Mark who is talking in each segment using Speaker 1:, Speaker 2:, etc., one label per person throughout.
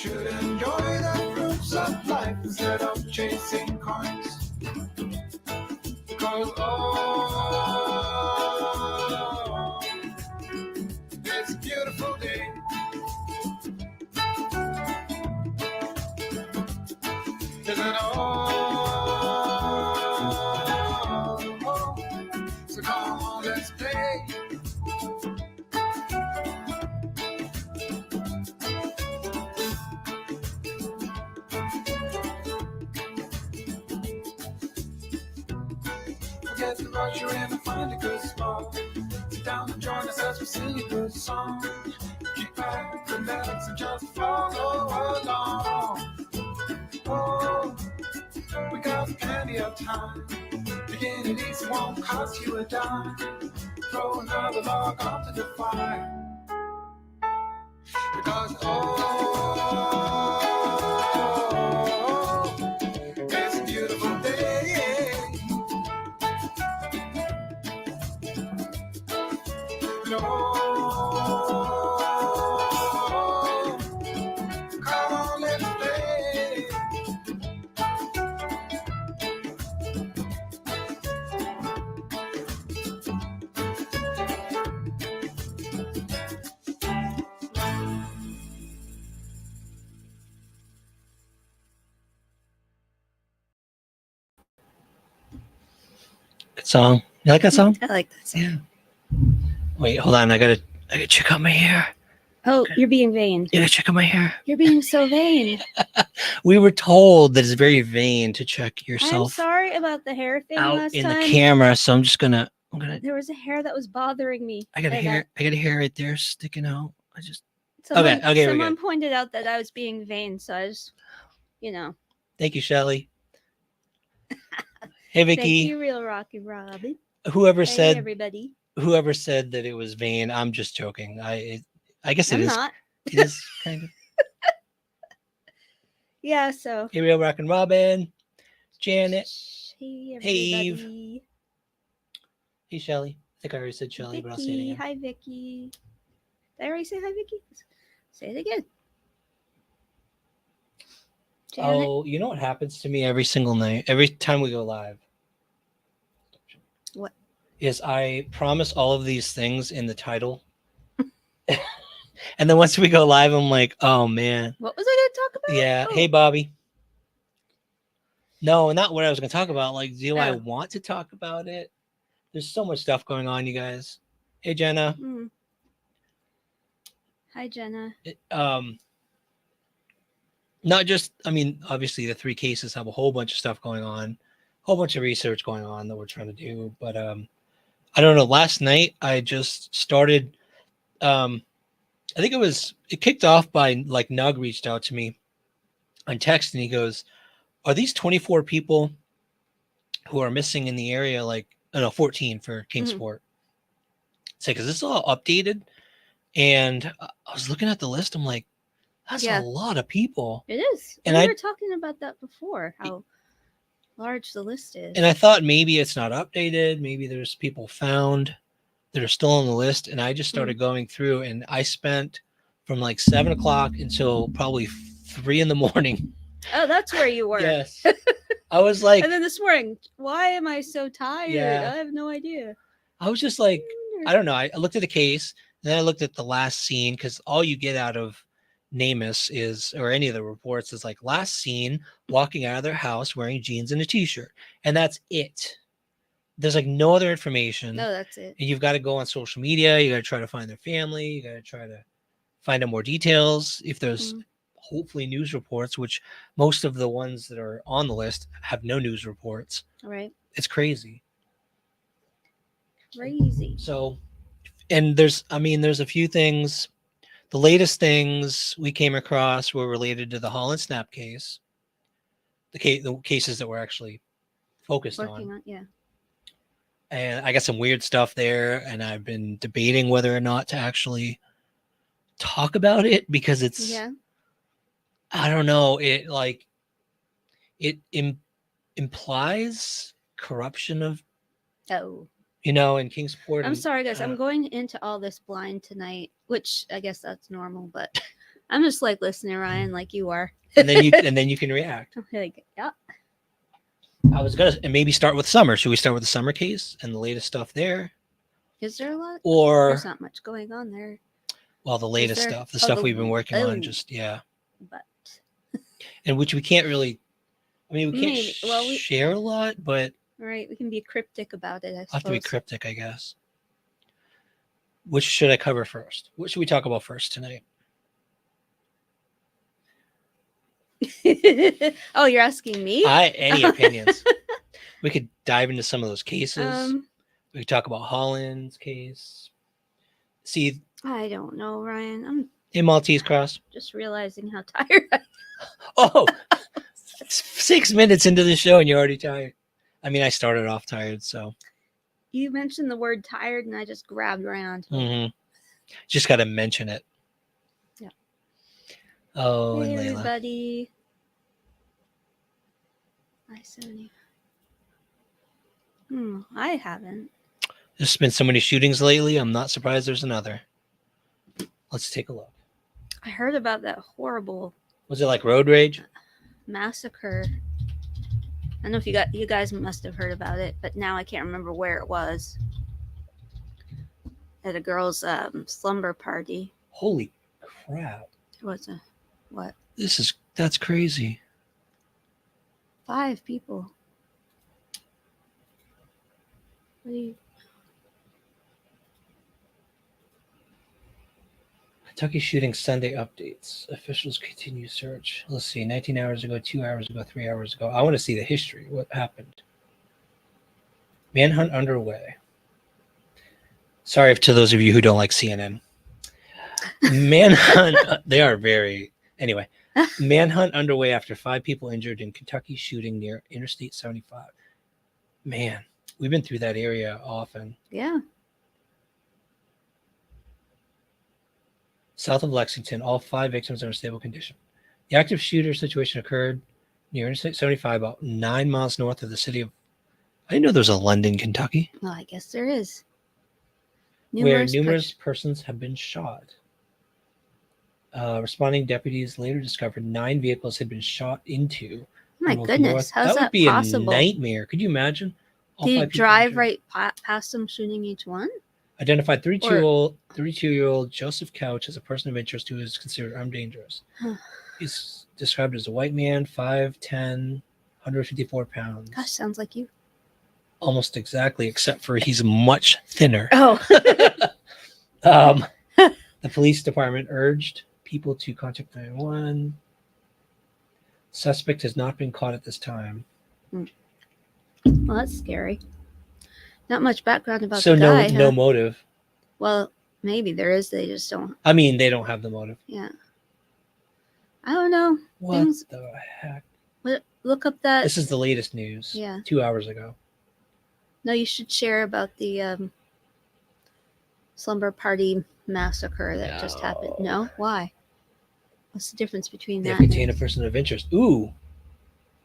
Speaker 1: should enjoy the fruits of life instead of chasing coins. Because oh, it's a beautiful day. Isn't all? So come on, let's play. Forget the rush, you're in and find a good spot. Sit down and join us as we sing a good song. Keep back, relax, and just follow along. Oh, we got plenty of time. Begin at least, won't cost you a dime. Throw another log onto the fire. Because oh, it's a beautiful day. No, come on, let's play.
Speaker 2: Good song. You like that song?
Speaker 3: I like that song.
Speaker 2: Yeah. Wait, hold on. I gotta check out my hair.
Speaker 3: Oh, you're being vain.
Speaker 2: You gotta check out my hair.
Speaker 3: You're being so vain.
Speaker 2: We were told that it's very vain to check
Speaker 3: I'm
Speaker 2: yourself
Speaker 3: sorry about the hair thing
Speaker 2: out
Speaker 3: last
Speaker 2: in
Speaker 3: time.
Speaker 2: the camera, so I'm gonna.
Speaker 3: There was a hair that was bothering me.
Speaker 2: I got a hair right there sticking out.
Speaker 3: Someone
Speaker 2: okay.
Speaker 3: pointed out that I was being vain, so I just,
Speaker 2: Thank you, Shelly. Hey, Vicky.
Speaker 3: Thank you, Real Rocky Robin.
Speaker 2: Whoever
Speaker 3: Hey,
Speaker 2: said
Speaker 3: everybody.
Speaker 2: whoever said that it was vain, I'm just joking. I guess it
Speaker 3: I'm
Speaker 2: is.
Speaker 3: not.
Speaker 2: It is kind of.
Speaker 3: Yeah, so.
Speaker 2: Hey, Real Rock and Robin. Janet.
Speaker 3: Hey,
Speaker 2: Hey, Eve.
Speaker 3: everybody.
Speaker 2: Hey, Shelly. I think I already said Shelly, but I'll say it again.
Speaker 3: Hi, Vicky. Did I already say hi, Vicky? Say it again. Janet?
Speaker 2: Oh, you know what happens to me every single night? Every time we go live?
Speaker 3: What?
Speaker 2: Is I promise all of these things in the title. And then once we go live, I'm like, oh, man.
Speaker 3: What was I going to talk about?
Speaker 2: Yeah.
Speaker 3: Oh.
Speaker 2: Hey, Bobby. No, not what I was going to talk about. Like, do I want to talk about it? There's so much stuff going on, you guys. Hey, Jenna.
Speaker 3: Hi, Jenna.
Speaker 2: Not just, obviously the 3 cases have a whole bunch of stuff going on, a whole bunch of research going on that we're trying to do. But I don't know. Last night, I just started, I think it kicked off by like Nug reached out to me on text and he goes, are these 24 people who are missing in the area? Like, 14 for Kingsport. It's like, is this all updated? And I was looking at the list. I'm like, that's a lot of people.
Speaker 3: It is. And we were talking about that before, how large the list is.
Speaker 2: And I thought maybe it's not updated. Maybe there's people found that are still on the list. And I just started going through and I spent from like 7 o'clock until probably 3 a.m.
Speaker 3: Oh, that's where you were.
Speaker 2: Yes. I was like.
Speaker 3: And then this morning, why am I so tired?
Speaker 2: Yeah.
Speaker 3: I have no idea.
Speaker 2: I was just like, I don't know. I looked at the case. Then I looked at the last scene because all you get out of Namus is, or any of the reports, is like last seen walking out of their house wearing jeans and a t-shirt. And that's it. There's like no other information.
Speaker 3: No, that's it.
Speaker 2: And you've got to go on social media. You got to try to find their family. You got to try to find out more details. If there's hopefully news reports, which most of the ones that are on the list have no news reports.
Speaker 3: Right.
Speaker 2: It's crazy.
Speaker 3: Crazy.
Speaker 2: So, and there's a few things. The latest things we came across were related to the Hollin Snap case, the cases that we're actually focused on.
Speaker 3: Yeah.
Speaker 2: And I got some weird stuff there, and I've been debating whether or not to actually talk about it because it's, I don't know, it implies corruption of, in Kingsport.
Speaker 3: I'm sorry, guys. I'm going into all this blind tonight, which I guess that's normal, but I'm just like listening, Ryan, like you are.
Speaker 2: and then you can react.
Speaker 3: I'm like, yeah.
Speaker 2: I was gonna and maybe start with summer. Should we start with the summer case and the latest stuff there,
Speaker 3: Is there a lot?
Speaker 2: or
Speaker 3: There's not much going on there.
Speaker 2: well, the latest
Speaker 3: there?
Speaker 2: stuff, the
Speaker 3: Oh,
Speaker 2: stuff we've been working on?
Speaker 3: oh,
Speaker 2: Just yeah,
Speaker 3: But
Speaker 2: and which we can't really. I mean, we can't
Speaker 3: Maybe. Well, we-
Speaker 2: share a lot, but
Speaker 3: right, we can be cryptic about it. I
Speaker 2: I'll have to be
Speaker 3: suppose.
Speaker 2: cryptic, I guess. Which should I cover first? What should we talk about first tonight?
Speaker 3: Oh, you're asking me?
Speaker 2: Any opinions? We could dive into some of those cases.
Speaker 3: Um,
Speaker 2: We could talk about Hollin's case. See,
Speaker 3: I don't know, Ryan. I'm
Speaker 2: in Maltese Cross.
Speaker 3: just realizing how tired I am.
Speaker 2: Oh, 6 minutes into the show and you're already tired. I mean, I started off tired, so.
Speaker 3: You mentioned the word tired, and I just grabbed around.
Speaker 2: Just got to mention it.
Speaker 3: Yeah.
Speaker 2: Oh,
Speaker 3: Hey,
Speaker 2: and Layla.
Speaker 3: everybody. Hi, Sony. I haven't.
Speaker 2: There's been so many shootings lately. I'm not surprised there's another. Let's take a look.
Speaker 3: I heard about that horrible
Speaker 2: Was it like road rage?
Speaker 3: massacre. I don't know if you guys must have heard about it, but now I can't remember where it was. At a girl's slumber party.
Speaker 2: Holy crap.
Speaker 3: It was a what?
Speaker 2: That's crazy.
Speaker 3: 5 people. What do you?
Speaker 2: Kentucky shooting Sunday updates. Officials continue search. Let's see. 19 hours ago, 2 hours ago, 3 hours ago. I want to see the history. What happened? Manhunt underway. Sorry to those of you who don't like CNN. Manhunt. They are very. Anyway. Manhunt underway after 5 people injured in Kentucky shooting near Interstate 75. Man, we've been through that area often.
Speaker 3: Yeah.
Speaker 2: South of Lexington, all 5 victims are in stable condition. The active shooter situation occurred near Interstate 75, about 9 miles north of the city of. I didn't know there was a London, Kentucky,
Speaker 3: Well, I guess there is.
Speaker 2: where numerous persons have been shot. Responding deputies later discovered 9 vehicles had been shot into.
Speaker 3: My
Speaker 2: Moved
Speaker 3: goodness,
Speaker 2: north.
Speaker 3: how's that
Speaker 2: would be
Speaker 3: possible?
Speaker 2: a nightmare. Could you imagine? All
Speaker 3: Did
Speaker 2: 5
Speaker 3: you
Speaker 2: people
Speaker 3: drive
Speaker 2: injured.
Speaker 3: right past them, shooting each one?
Speaker 2: Identified 32-year-old Joseph Couch as a person of interest who is considered armed dangerous. He's described as a white man, 5'10", 154 pounds.
Speaker 3: Gosh, sounds like you.
Speaker 2: Almost exactly, except for he's much thinner.
Speaker 3: Oh.
Speaker 2: The police department urged people to contact 911. Suspect has not been caught at this time.
Speaker 3: Well, that's scary. Not much background about
Speaker 2: So
Speaker 3: the guy.
Speaker 2: no motive.
Speaker 3: Well, maybe there is. They just don't.
Speaker 2: I mean, they don't have the motive.
Speaker 3: Yeah. I don't know.
Speaker 2: What
Speaker 3: Things-
Speaker 2: the heck?
Speaker 3: Look up that.
Speaker 2: This is the latest news.
Speaker 3: Yeah.
Speaker 2: 2 hours ago.
Speaker 3: No, you should share about the slumber party massacre that just happened. No? Why? What's the difference between
Speaker 2: They
Speaker 3: that?
Speaker 2: contain a person of interest. Ooh.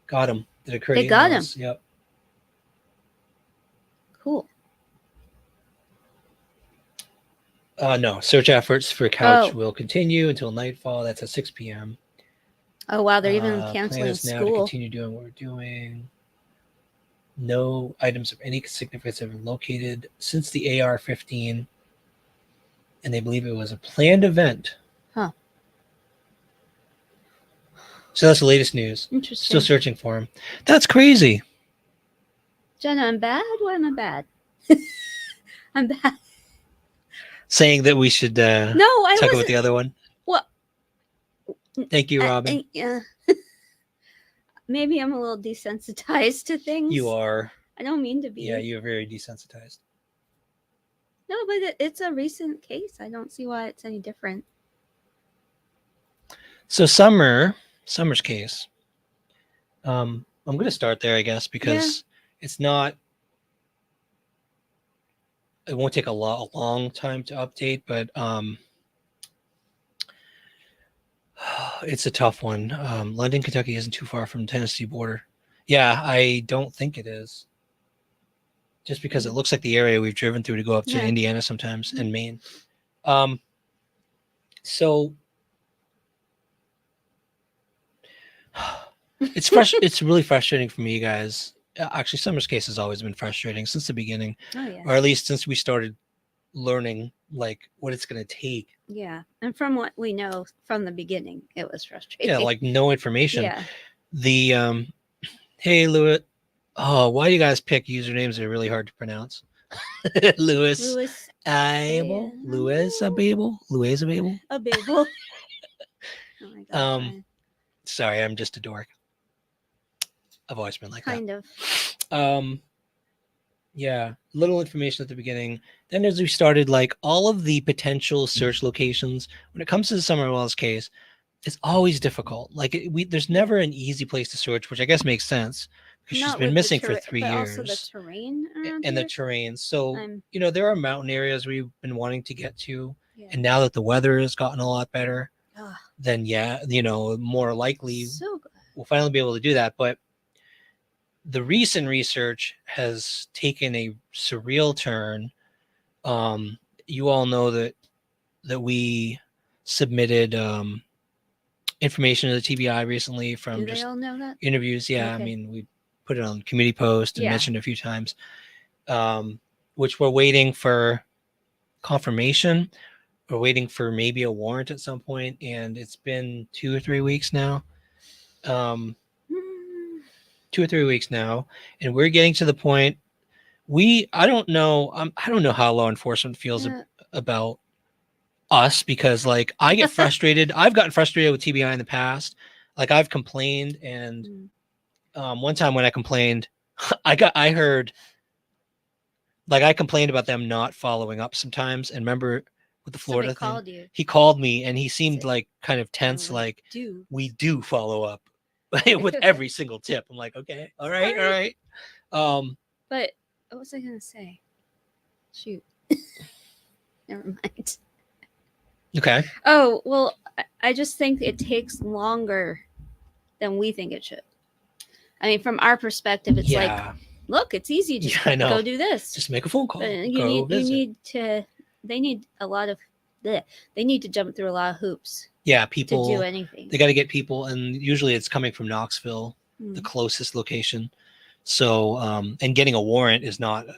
Speaker 2: Got him. Did it occur?
Speaker 3: They got him.
Speaker 2: Yep.
Speaker 3: Cool.
Speaker 2: No. Search efforts for Couch
Speaker 3: Oh.
Speaker 2: will continue until nightfall. That's at 6 p.m.
Speaker 3: Oh, wow. They're even
Speaker 2: Plan
Speaker 3: canceling
Speaker 2: is now to
Speaker 3: school.
Speaker 2: continue doing what we're doing. No items of any significance have been located since the AR-15, and they believe it was a planned event.
Speaker 3: Huh.
Speaker 2: So that's the latest news.
Speaker 3: Interesting.
Speaker 2: Still searching for him. That's crazy.
Speaker 3: Jenna, I'm bad? Why am I bad? I'm bad.
Speaker 2: Saying that we should
Speaker 3: No, I
Speaker 2: talk
Speaker 3: wasn't.
Speaker 2: about the other one.
Speaker 3: What?
Speaker 2: Thank you, Robin.
Speaker 3: Yeah. Maybe I'm a little desensitized to things.
Speaker 2: You are.
Speaker 3: I don't mean to be.
Speaker 2: Yeah, you're very desensitized.
Speaker 3: No, but it's a recent case. I don't see why it's any different.
Speaker 2: So Summer's case. I'm going to start there, I guess, because it's not. It won't take a long time to update, but it's a tough one. London, Kentucky isn't too far from the Tennessee border. Yeah, I don't think it is. Just because it looks like the area we've driven through to go up to Indiana sometimes and Maine. So It's really frustrating for me, guys. Actually, Summer's case has always been frustrating since the beginning,
Speaker 3: Oh yeah.
Speaker 2: or at least since we started learning like what it's going to take.
Speaker 3: Yeah. And from what we know from the beginning, it was frustrating.
Speaker 2: Yeah, like no information.
Speaker 3: Yeah.
Speaker 2: The hey Louis, oh, why do you guys pick usernames that are really hard to pronounce? Louis,
Speaker 3: Louis
Speaker 2: Abel, Louis Abel, Louis Abel.
Speaker 3: Abel. Oh my god.
Speaker 2: Sorry, I'm just a dork. I've always been like
Speaker 3: Kind of.
Speaker 2: that. Yeah, little information at the beginning. Then as we started, like all of the potential search locations, when it comes to the Summer Wells case, it's always difficult. Like there's never an easy place to search, which I guess makes sense because she's
Speaker 3: Not
Speaker 2: been
Speaker 3: with
Speaker 2: missing
Speaker 3: the
Speaker 2: for
Speaker 3: terra-
Speaker 2: 3
Speaker 3: but
Speaker 2: years.
Speaker 3: also the terrain around
Speaker 2: And the
Speaker 3: here.
Speaker 2: terrain. So,
Speaker 3: I'm-
Speaker 2: there are mountain areas we've been wanting to get to.
Speaker 3: Yeah.
Speaker 2: And now that the weather has gotten a lot better,
Speaker 3: Ugh,
Speaker 2: then yeah, more likely
Speaker 3: so good.
Speaker 2: we'll finally be able to do that. But the recent research has taken a surreal turn. You all know that we submitted information to the TBI recently from
Speaker 3: Do they
Speaker 2: just
Speaker 3: all know that?
Speaker 2: interviews. Yeah, I
Speaker 3: Okay.
Speaker 2: mean, we put it on community post and
Speaker 3: Yeah.
Speaker 2: mentioned a few times, which we're waiting for confirmation. We're waiting for maybe a warrant at some point, and it's been 2 or 3 weeks now. 2 or 3 weeks now, and we're getting to the point. I don't know how law enforcement feels about us, because like I get frustrated. I've gotten frustrated with TBI in the past. Like I've complained, and one time when I complained, I heard, like, I complained about them not following up sometimes. And remember with the Florida thing,
Speaker 3: called you.
Speaker 2: he called me and he seemed
Speaker 3: Said,
Speaker 2: like kind of tense, like,
Speaker 3: do.
Speaker 2: we do follow up with every single tip. I'm like, okay, all right.
Speaker 3: But what was I gonna say? Shoot. Never mind.
Speaker 2: Okay.
Speaker 3: Oh, well, I just think it takes longer than we think it should. I mean, from our perspective, it's like, look, it's easy. Just
Speaker 2: I know.
Speaker 3: go do this.
Speaker 2: Just make a phone call.
Speaker 3: But
Speaker 2: They need
Speaker 3: a lot of, they need to jump through a lot of hoops.
Speaker 2: Yeah, people
Speaker 3: to do anything.
Speaker 2: They got to get people, and usually it's coming from Knoxville, the closest location. So, and getting a warrant is not an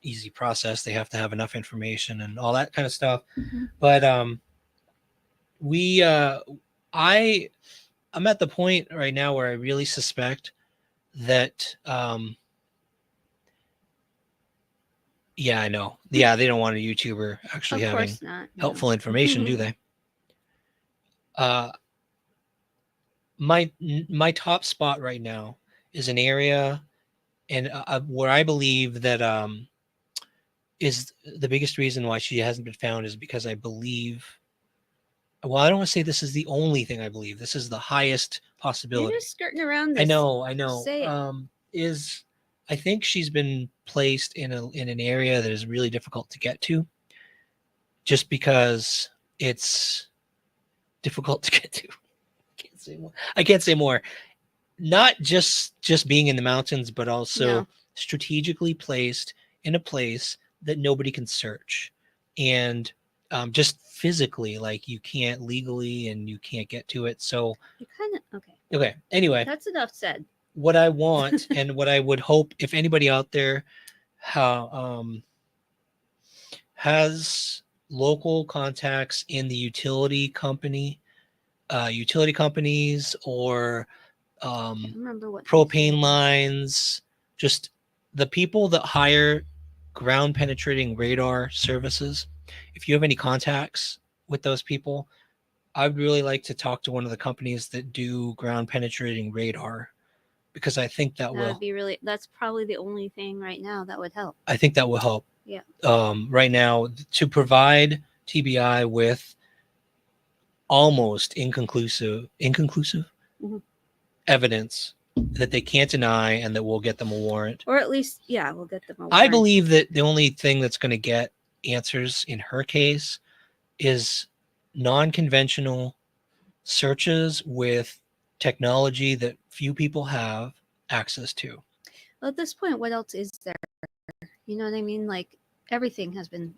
Speaker 2: easy process. They have to have enough information and all that kind of stuff. But I'm at the point right now where I really suspect that yeah, I know. Yeah, they don't want a YouTuber actually having helpful information, do they? My top spot right now is an area, and where I believe that is the biggest reason why she hasn't been found is because I believe. Well, I don't want to say this is the only thing I believe. This is the highest possibility.
Speaker 3: You're just skirting around this.
Speaker 2: I know.
Speaker 3: Say it.
Speaker 2: I think she's been placed in an area that is really difficult to get to, just because it's difficult to get to. I can't say more. Not just being in the mountains, but also strategically placed in a place that nobody can search, and just physically, like you can't legally and you can't get to it. So
Speaker 3: you kind of
Speaker 2: okay. Anyway,
Speaker 3: that's enough said.
Speaker 2: What I want and what I would hope, if anybody out there has local contacts in the utility companies or propane lines, just the people that hire ground penetrating radar services. If you have any contacts with those people, I'd really like to talk to one of the companies that do ground penetrating radar, because I think that will
Speaker 3: be that's probably the only thing right now that would help.
Speaker 2: I think that will help.
Speaker 3: Yeah.
Speaker 2: Right now, to provide TBI with almost inconclusive evidence that they can't deny, and that will get them a warrant.
Speaker 3: Or at least, we'll get them a warrant.
Speaker 2: I believe that the only thing that's going to get answers in her case is non-conventional searches with technology that few people have access to.
Speaker 3: Well, at this point, what else is there? You know what I mean? Like, everything has been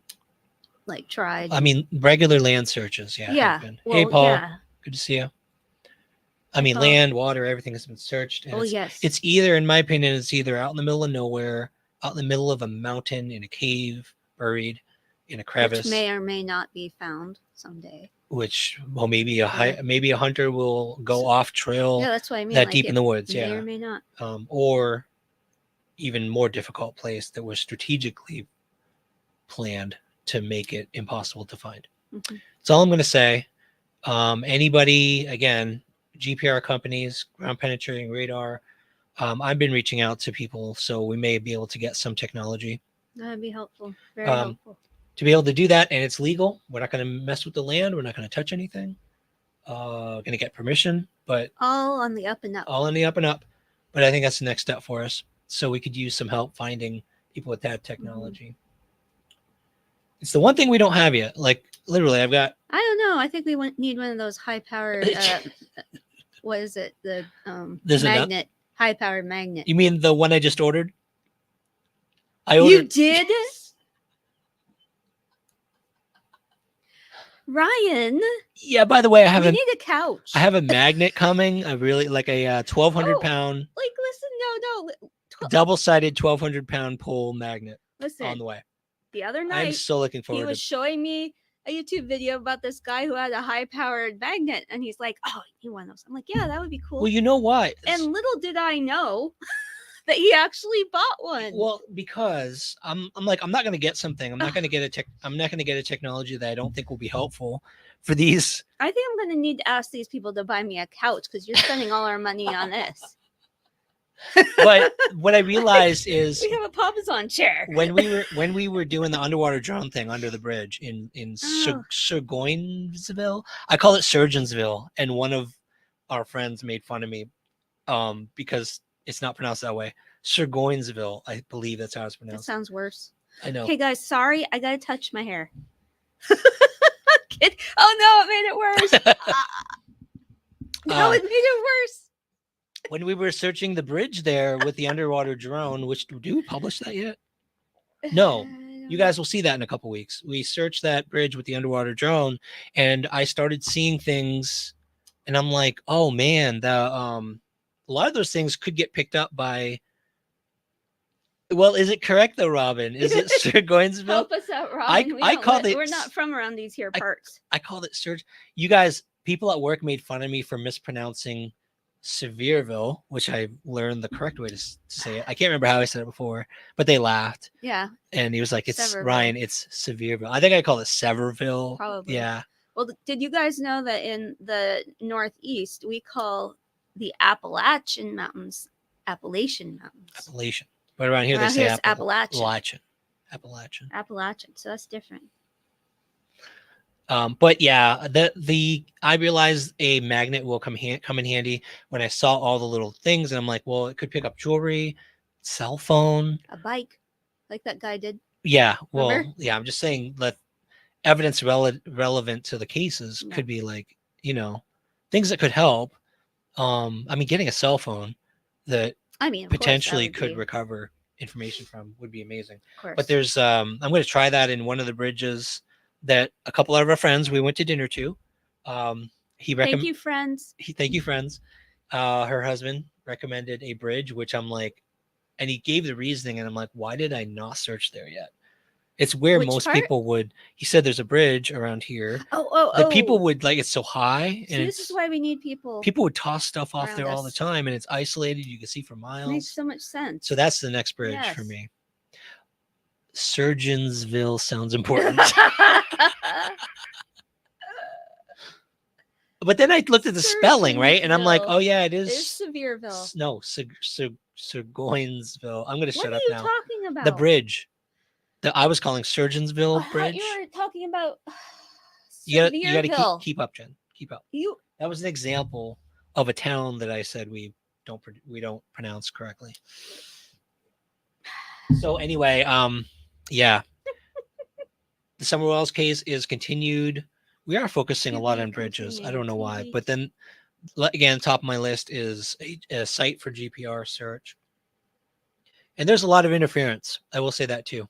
Speaker 3: tried.
Speaker 2: I mean, regular land searches. Yeah.
Speaker 3: Yeah.
Speaker 2: Well, hey, Paul. Yeah. Good to see you. I mean,
Speaker 3: thought-
Speaker 2: land, water, everything has been searched. And
Speaker 3: Oh yes.
Speaker 2: it's either, in my opinion, it's either out in the middle of nowhere, out in the middle of a mountain, in a cave, buried in a crevice.
Speaker 3: Which may or may not be found someday.
Speaker 2: Well, maybe maybe a hunter will go off trail
Speaker 3: Yeah, that's what I mean.
Speaker 2: that
Speaker 3: like,
Speaker 2: deep in the woods.
Speaker 3: May
Speaker 2: Yeah.
Speaker 3: or may not.
Speaker 2: Or even more difficult place that was strategically planned to make it impossible to find.
Speaker 3: Mm-hmm.
Speaker 2: That's all I'm going to say. Anybody, again, GPR companies, ground penetrating radar. I've been reaching out to people, so we may be able to get some technology.
Speaker 3: That'd be helpful. Very helpful.
Speaker 2: To be able to do that, and it's legal. We're not going to mess with the land. We're not going to touch anything. Going to get permission, but
Speaker 3: All on the up and up.
Speaker 2: all on the up and up. But I think that's the next step for us. So we could use some help finding people with that technology. It's the one thing we don't have yet. Like literally, I've got.
Speaker 3: I don't know. I think we need one of those high-powered. What is it? The magnet. High-powered magnet.
Speaker 2: You mean the one I just ordered?
Speaker 3: You did? Ryan.
Speaker 2: Yeah. By the way,
Speaker 3: We need a couch.
Speaker 2: I have a magnet coming. I really like a 1,200 pound.
Speaker 3: Like, listen, no.
Speaker 2: Double-sided 1,200 pound pole magnet
Speaker 3: Listen.
Speaker 2: on the way.
Speaker 3: The other
Speaker 2: I'm
Speaker 3: night,
Speaker 2: so looking forward.
Speaker 3: he was showing me a YouTube video about this guy who had a high-powered magnet, and he's like, "Oh, you want those?" I'm like, "Yeah, that would be cool."
Speaker 2: Well, you know why?
Speaker 3: And little did I know that he actually bought one.
Speaker 2: Well, because I'm like, I'm not going to get something. I'm not going to get a technology that I don't think will be helpful for these.
Speaker 3: I think I'm going to need to ask these people to buy me a couch because you're spending all our money on this.
Speaker 2: But what I realized is
Speaker 3: we have a Papasan chair.
Speaker 2: when we were doing the underwater drone thing under the bridge in Surgoinsville, I call it Surgeonsville, and one of our friends made fun of me because it's not pronounced that way. Surgoinsville, I believe that's how it's
Speaker 3: That
Speaker 2: pronounced.
Speaker 3: sounds worse.
Speaker 2: I know.
Speaker 3: Hey guys, sorry, I gotta touch my hair. Oh no, it made it worse. No, it made it worse.
Speaker 2: When we were searching the bridge there with the underwater drone, which do we publish that yet? No, you guys will see that in a couple weeks. We searched that bridge with the underwater drone, and I started seeing things, and I'm like, oh man, a lot of those things could get picked up by. Well, is it correct though, Robin? Is it Surgoinsville?
Speaker 3: Help us out, Robin. We're not from around these here parts.
Speaker 2: I called it Surge. You guys, people at work made fun of me for mispronouncing Sevierville, which I learned the correct way to say it. I can't remember how I said it before, but they laughed.
Speaker 3: Yeah.
Speaker 2: And he was like, "It's
Speaker 3: Severville.
Speaker 2: Ryan. It's Sevierville." I think I called it Severville.
Speaker 3: Probably.
Speaker 2: Yeah.
Speaker 3: Well, did you guys know that in the Northeast we call the Appalachian Mountains Appalachian Mountains?
Speaker 2: Appalachian. But around here they say
Speaker 3: it's Appalachian.
Speaker 2: Appalachian.
Speaker 3: So that's different.
Speaker 2: But yeah, I realized a magnet will come in handy when I saw all the little things, and I'm like, well, it could pick up jewelry, cell phone,
Speaker 3: A bike, like that guy did.
Speaker 2: Yeah, well,
Speaker 3: Remember?
Speaker 2: yeah, I'm just saying that evidence relevant to the cases
Speaker 3: Yeah.
Speaker 2: could be like, things that could help. I mean, getting a cell phone that
Speaker 3: I mean, of course, that
Speaker 2: potentially
Speaker 3: would
Speaker 2: could
Speaker 3: be-
Speaker 2: recover information from would be amazing.
Speaker 3: Of course.
Speaker 2: But there's I'm going to try that in one of the bridges that a couple of our friends we went to dinner to.
Speaker 3: Thank you, friends.
Speaker 2: Thank you, friends. Her husband recommended a bridge, which I'm like, and he gave the reasoning, and I'm like, why did I not search there yet? It's where
Speaker 3: Which
Speaker 2: most
Speaker 3: part?
Speaker 2: people would. He said there's a bridge around here.
Speaker 3: Oh.
Speaker 2: The people would like it's so high,
Speaker 3: See,
Speaker 2: and
Speaker 3: this is why we need people.
Speaker 2: people would toss stuff off
Speaker 3: around
Speaker 2: there all the
Speaker 3: us.
Speaker 2: time, and it's isolated. You can see for miles.
Speaker 3: Makes so much sense.
Speaker 2: So that's the next bridge for
Speaker 3: Yes.
Speaker 2: me. Surgeonsville sounds important. But then I looked at the spelling, right? And I'm like, oh yeah, it is.
Speaker 3: It's Sevierville.
Speaker 2: No, Surgoinsville. I'm going to
Speaker 3: What
Speaker 2: shut
Speaker 3: are
Speaker 2: up
Speaker 3: you
Speaker 2: now.
Speaker 3: talking about?
Speaker 2: The bridge that I was calling Surgeonsville
Speaker 3: I thought
Speaker 2: Bridge.
Speaker 3: you were talking about
Speaker 2: You got to
Speaker 3: Sevierville.
Speaker 2: keep up, Jen. Keep up.
Speaker 3: You
Speaker 2: That was an example of a town that I said we don't pronounce correctly. So anyway, yeah. The Summer Wells case is continued. We are focusing a lot on bridges. I don't know why, but then again, top of my list is a site for GPR search. And there's a lot of interference. I will say that too.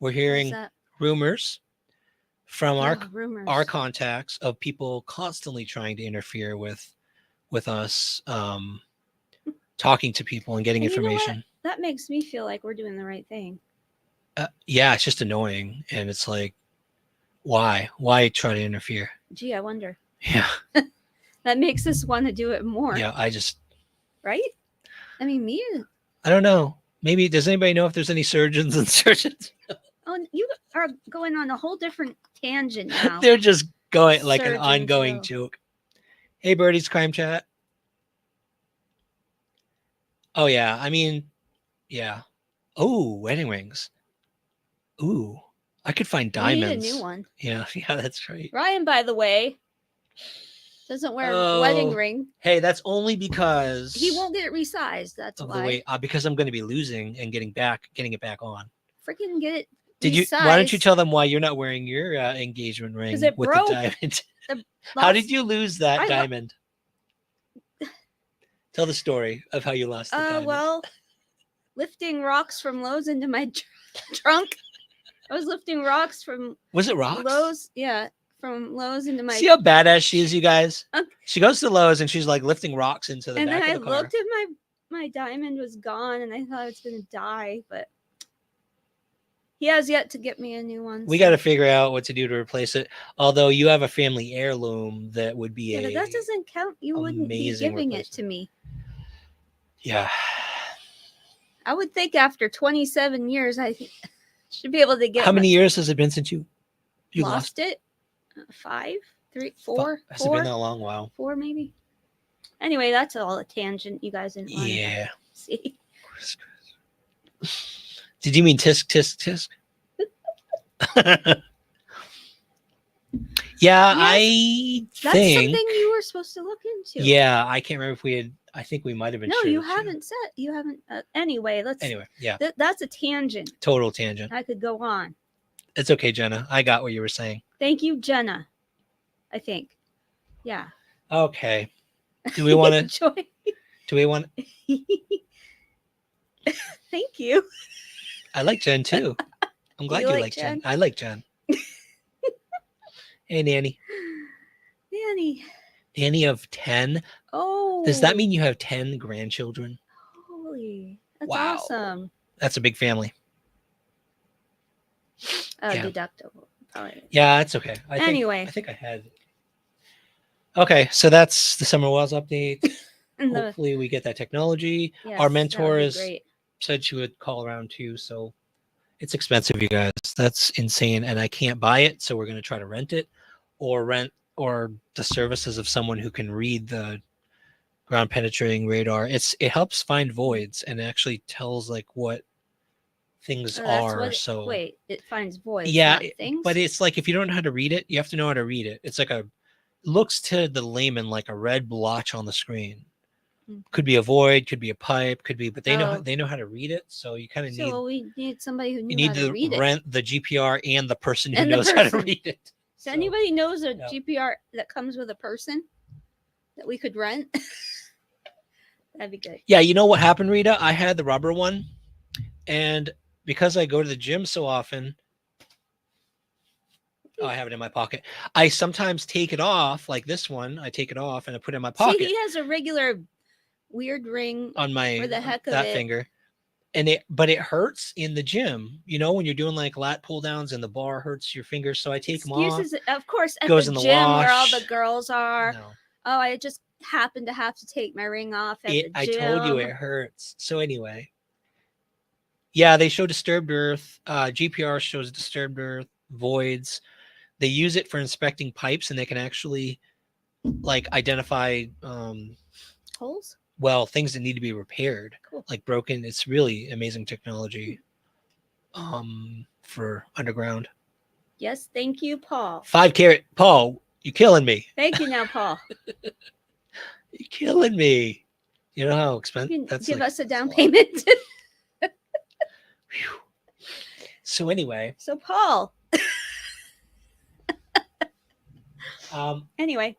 Speaker 2: We're hearing rumors from our
Speaker 3: rumors.
Speaker 2: our contacts of people constantly trying to interfere with with us, talking to people and getting
Speaker 3: And you know what?
Speaker 2: information.
Speaker 3: That makes me feel like we're doing the right thing.
Speaker 2: Yeah, it's just annoying, and it's like, why try to interfere?
Speaker 3: Gee, I wonder.
Speaker 2: Yeah,
Speaker 3: That makes us want to do it more.
Speaker 2: yeah.
Speaker 3: Right? I mean, me.
Speaker 2: I don't know. Maybe does anybody know if there's any surgeons and surgeons?
Speaker 3: Oh, you are going on a whole different tangent now.
Speaker 2: They're just going like an
Speaker 3: Surgeons
Speaker 2: ongoing
Speaker 3: will.
Speaker 2: joke. Hey, Birdie's crime chat. Oh yeah, I mean, yeah. Oh, wedding rings. Ooh, I could find
Speaker 3: We need
Speaker 2: diamonds.
Speaker 3: a new one.
Speaker 2: Yeah, yeah, that's right.
Speaker 3: Ryan, by the way, doesn't wear a wedding ring.
Speaker 2: Hey, that's only because
Speaker 3: He won't get it resized. That's
Speaker 2: of
Speaker 3: why.
Speaker 2: the way because I'm going to be losing and getting it back on.
Speaker 3: Freaking get it.
Speaker 2: Did you?
Speaker 3: resized.
Speaker 2: Why don't you tell them why you're not wearing your engagement ring
Speaker 3: 'Cause it
Speaker 2: with
Speaker 3: broke.
Speaker 2: the diamond?
Speaker 3: The
Speaker 2: How
Speaker 3: last-
Speaker 2: did you lose that
Speaker 3: I lo-
Speaker 2: diamond? Tell the story of how you lost the diamond.
Speaker 3: Well, lifting rocks from Lowe's into my trunk. I was lifting rocks from
Speaker 2: Was it rocks?
Speaker 3: Lowe's. Yeah, from Lowe's into my.
Speaker 2: See how badass she is, you guys.
Speaker 3: Okay.
Speaker 2: She goes to Lowe's and she's like lifting rocks into the
Speaker 3: and
Speaker 2: back
Speaker 3: then I
Speaker 2: of the car.
Speaker 3: looked at my diamond was gone, and I thought I was gonna die, but he has yet to get me a new one.
Speaker 2: We
Speaker 3: so-
Speaker 2: got to figure out what to do to replace it. Although you have a family heirloom that would be
Speaker 3: Yeah, but that doesn't count. You wouldn't be
Speaker 2: amazing
Speaker 3: giving it
Speaker 2: replacement.
Speaker 3: to me.
Speaker 2: Yeah.
Speaker 3: I would think after 27 years, I should be able to get.
Speaker 2: How many years has it been since you
Speaker 3: lost it? 5, 3, 4,
Speaker 2: Has it been that long? Wow.
Speaker 3: 4 maybe. Anyway, that's all a tangent. You guys didn't want
Speaker 2: Yeah.
Speaker 3: to see.
Speaker 2: Did you mean tisk tisk tisk? Yeah, I
Speaker 3: That's
Speaker 2: think.
Speaker 3: something you were supposed to look into.
Speaker 2: Yeah, I can't remember if we had. I think we might have been.
Speaker 3: No,
Speaker 2: sure
Speaker 3: you
Speaker 2: to.
Speaker 3: haven't said. You haven't. Anyway, let's.
Speaker 2: Anyway, yeah,
Speaker 3: That's a tangent.
Speaker 2: total tangent.
Speaker 3: I could go on.
Speaker 2: It's okay, Jenna. I got what you were saying.
Speaker 3: Thank you, Jenna. I think. Yeah.
Speaker 2: Okay. Do we want to?
Speaker 3: Enjoy.
Speaker 2: Do we want?
Speaker 3: Thank you.
Speaker 2: I like Jen too. I'm glad
Speaker 3: You
Speaker 2: you
Speaker 3: like
Speaker 2: like Jen.
Speaker 3: Jen?
Speaker 2: I like Jen. Hey, Nanny.
Speaker 3: Nanny.
Speaker 2: Nanny of 10.
Speaker 3: Oh.
Speaker 2: Does that mean you have 10 grandchildren?
Speaker 3: Holy. That's
Speaker 2: Wow.
Speaker 3: awesome.
Speaker 2: That's a big family. Yeah.
Speaker 3: Deductible. Probably.
Speaker 2: Yeah, it's okay.
Speaker 3: Anyway.
Speaker 2: I think I had. Okay, so that's the Summer Wells update.
Speaker 3: And the,
Speaker 2: Hopefully, we get that technology.
Speaker 3: yes,
Speaker 2: Our
Speaker 3: that
Speaker 2: mentor
Speaker 3: would be
Speaker 2: is
Speaker 3: great.
Speaker 2: said she would call around too, so it's expensive, you guys. That's insane, and I can't buy it, so we're going to try to rent it, or the services of someone who can read the ground penetrating radar. It helps find voids and actually tells like what things
Speaker 3: That's
Speaker 2: are.
Speaker 3: what
Speaker 2: So
Speaker 3: wait, it finds voids.
Speaker 2: yeah,
Speaker 3: not things.
Speaker 2: but it's like if you don't know how to read it, you have to know how to read it. It's like looks to the layman like a red blotch on the screen. Could be a void, could be a pipe, could be, but they know how to read it. So you kind of need.
Speaker 3: So we need somebody who
Speaker 2: You
Speaker 3: knew
Speaker 2: need
Speaker 3: how to read
Speaker 2: to
Speaker 3: it.
Speaker 2: rent the GPR and the person who
Speaker 3: And the
Speaker 2: knows how to
Speaker 3: person.
Speaker 2: read it.
Speaker 3: So anybody knows a
Speaker 2: no.
Speaker 3: GPR that comes with a person that we could rent? That'd be good.
Speaker 2: Yeah, you know what happened, Rita? I had the rubber one, and because I go to the gym so often, I have it in my pocket. I sometimes take it off, like this one. I take it off and I put it in my pocket.
Speaker 3: See, he has a regular weird ring
Speaker 2: on my
Speaker 3: for the heck of
Speaker 2: that
Speaker 3: it.
Speaker 2: finger, and but it hurts in the gym. You know, when you're doing like lat pull downs and the bar hurts your fingers, so I take them off.
Speaker 3: Excuses, of course, at
Speaker 2: goes
Speaker 3: the
Speaker 2: in the
Speaker 3: gym where all
Speaker 2: wash.
Speaker 3: the girls are.
Speaker 2: No.
Speaker 3: Oh, I just happened to have to take my ring off at the gym.
Speaker 2: I told you it hurts. So anyway, yeah, they show disturbed earth. GPR shows disturbed earth, voids. They use it for inspecting pipes, and they can actually like identify
Speaker 3: Holes?
Speaker 2: well, things that need to be repaired,
Speaker 3: Cool.
Speaker 2: like broken. It's really amazing technology for underground.
Speaker 3: Yes, thank you, Paul.
Speaker 2: 5 carat, Paul, you're killing me.
Speaker 3: Thank you now, Paul.
Speaker 2: You're killing me. You know how
Speaker 3: You
Speaker 2: expensive
Speaker 3: can
Speaker 2: that's
Speaker 3: give
Speaker 2: like,
Speaker 3: us a down
Speaker 2: that's lot.
Speaker 3: payment.
Speaker 2: Phew. So anyway,
Speaker 3: So, Paul. Anyway,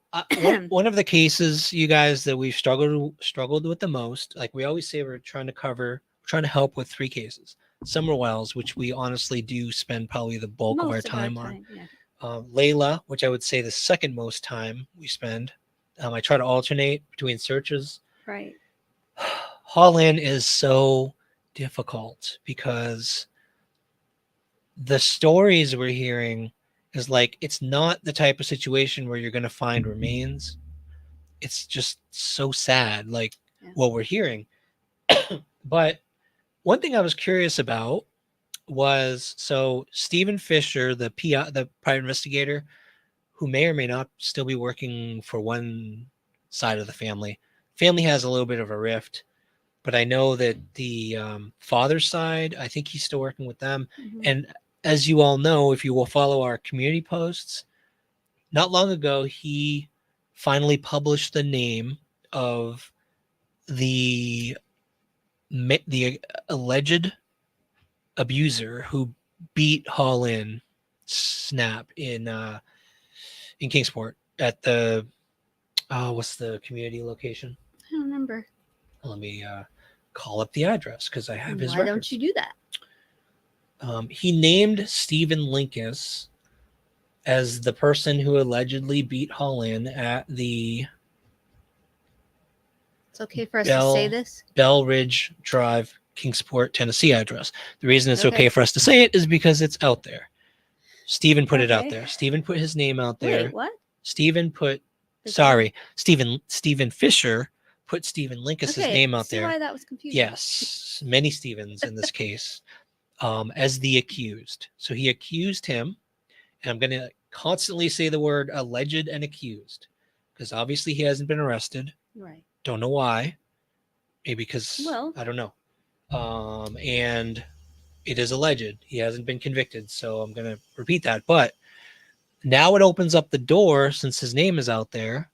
Speaker 2: one of the cases, you guys, that we've struggled with the most, like we always say, we're trying to help with 3 cases. Summer Wells, which we honestly do spend probably the bulk of our time on.
Speaker 3: yeah.
Speaker 2: Layla, which I would say the second most time we spend I try to alternate between searches.
Speaker 3: Right.
Speaker 2: Hollin is so difficult because the stories we're hearing is like, it's not the type of situation where you're going to find remains. It's just so sad, like what we're hearing. But one thing I was curious about was, so Stephen Fisher, the PI, the private investigator, who may or may not still be working for one side of the family. Family has a little bit of a rift, but I know that the father's side, I think he's still working with them.
Speaker 3: Mhm.
Speaker 2: And as you all know, if you will follow our community posts, not long ago, he finally published the name of the alleged abuser who beat Hollin Snap in Kingsport at the what's the community location?
Speaker 3: I don't remember.
Speaker 2: Let me call up the address because I have his
Speaker 3: Why
Speaker 2: records.
Speaker 3: don't you do that?
Speaker 2: He named Stephen Linkous as the person who allegedly beat Hollin at the
Speaker 3: It's okay for us to say this?
Speaker 2: Bell Ridge Drive, Kingsport, Tennessee address. The reason it's
Speaker 3: Okay.
Speaker 2: okay for us to say it is because it's out there. Stephen put it out
Speaker 3: Okay.
Speaker 2: there. Stephen put his name out there.
Speaker 3: Wait, what?
Speaker 2: Stephen put,
Speaker 3: Is
Speaker 2: Stephen Fisher put Stephen Linkous's name out
Speaker 3: see
Speaker 2: there.
Speaker 3: why that was confusing.
Speaker 2: Yes, many Stevens in this case, as the accused. So he accused him, and I'm going to constantly say the word alleged and accused, because obviously he hasn't been arrested.
Speaker 3: Right.
Speaker 2: Don't know why. Maybe because,
Speaker 3: Well,
Speaker 2: I don't know. And it is alleged. He hasn't been convicted, so I'm going to repeat that. But now it opens up the door, since his name is out there.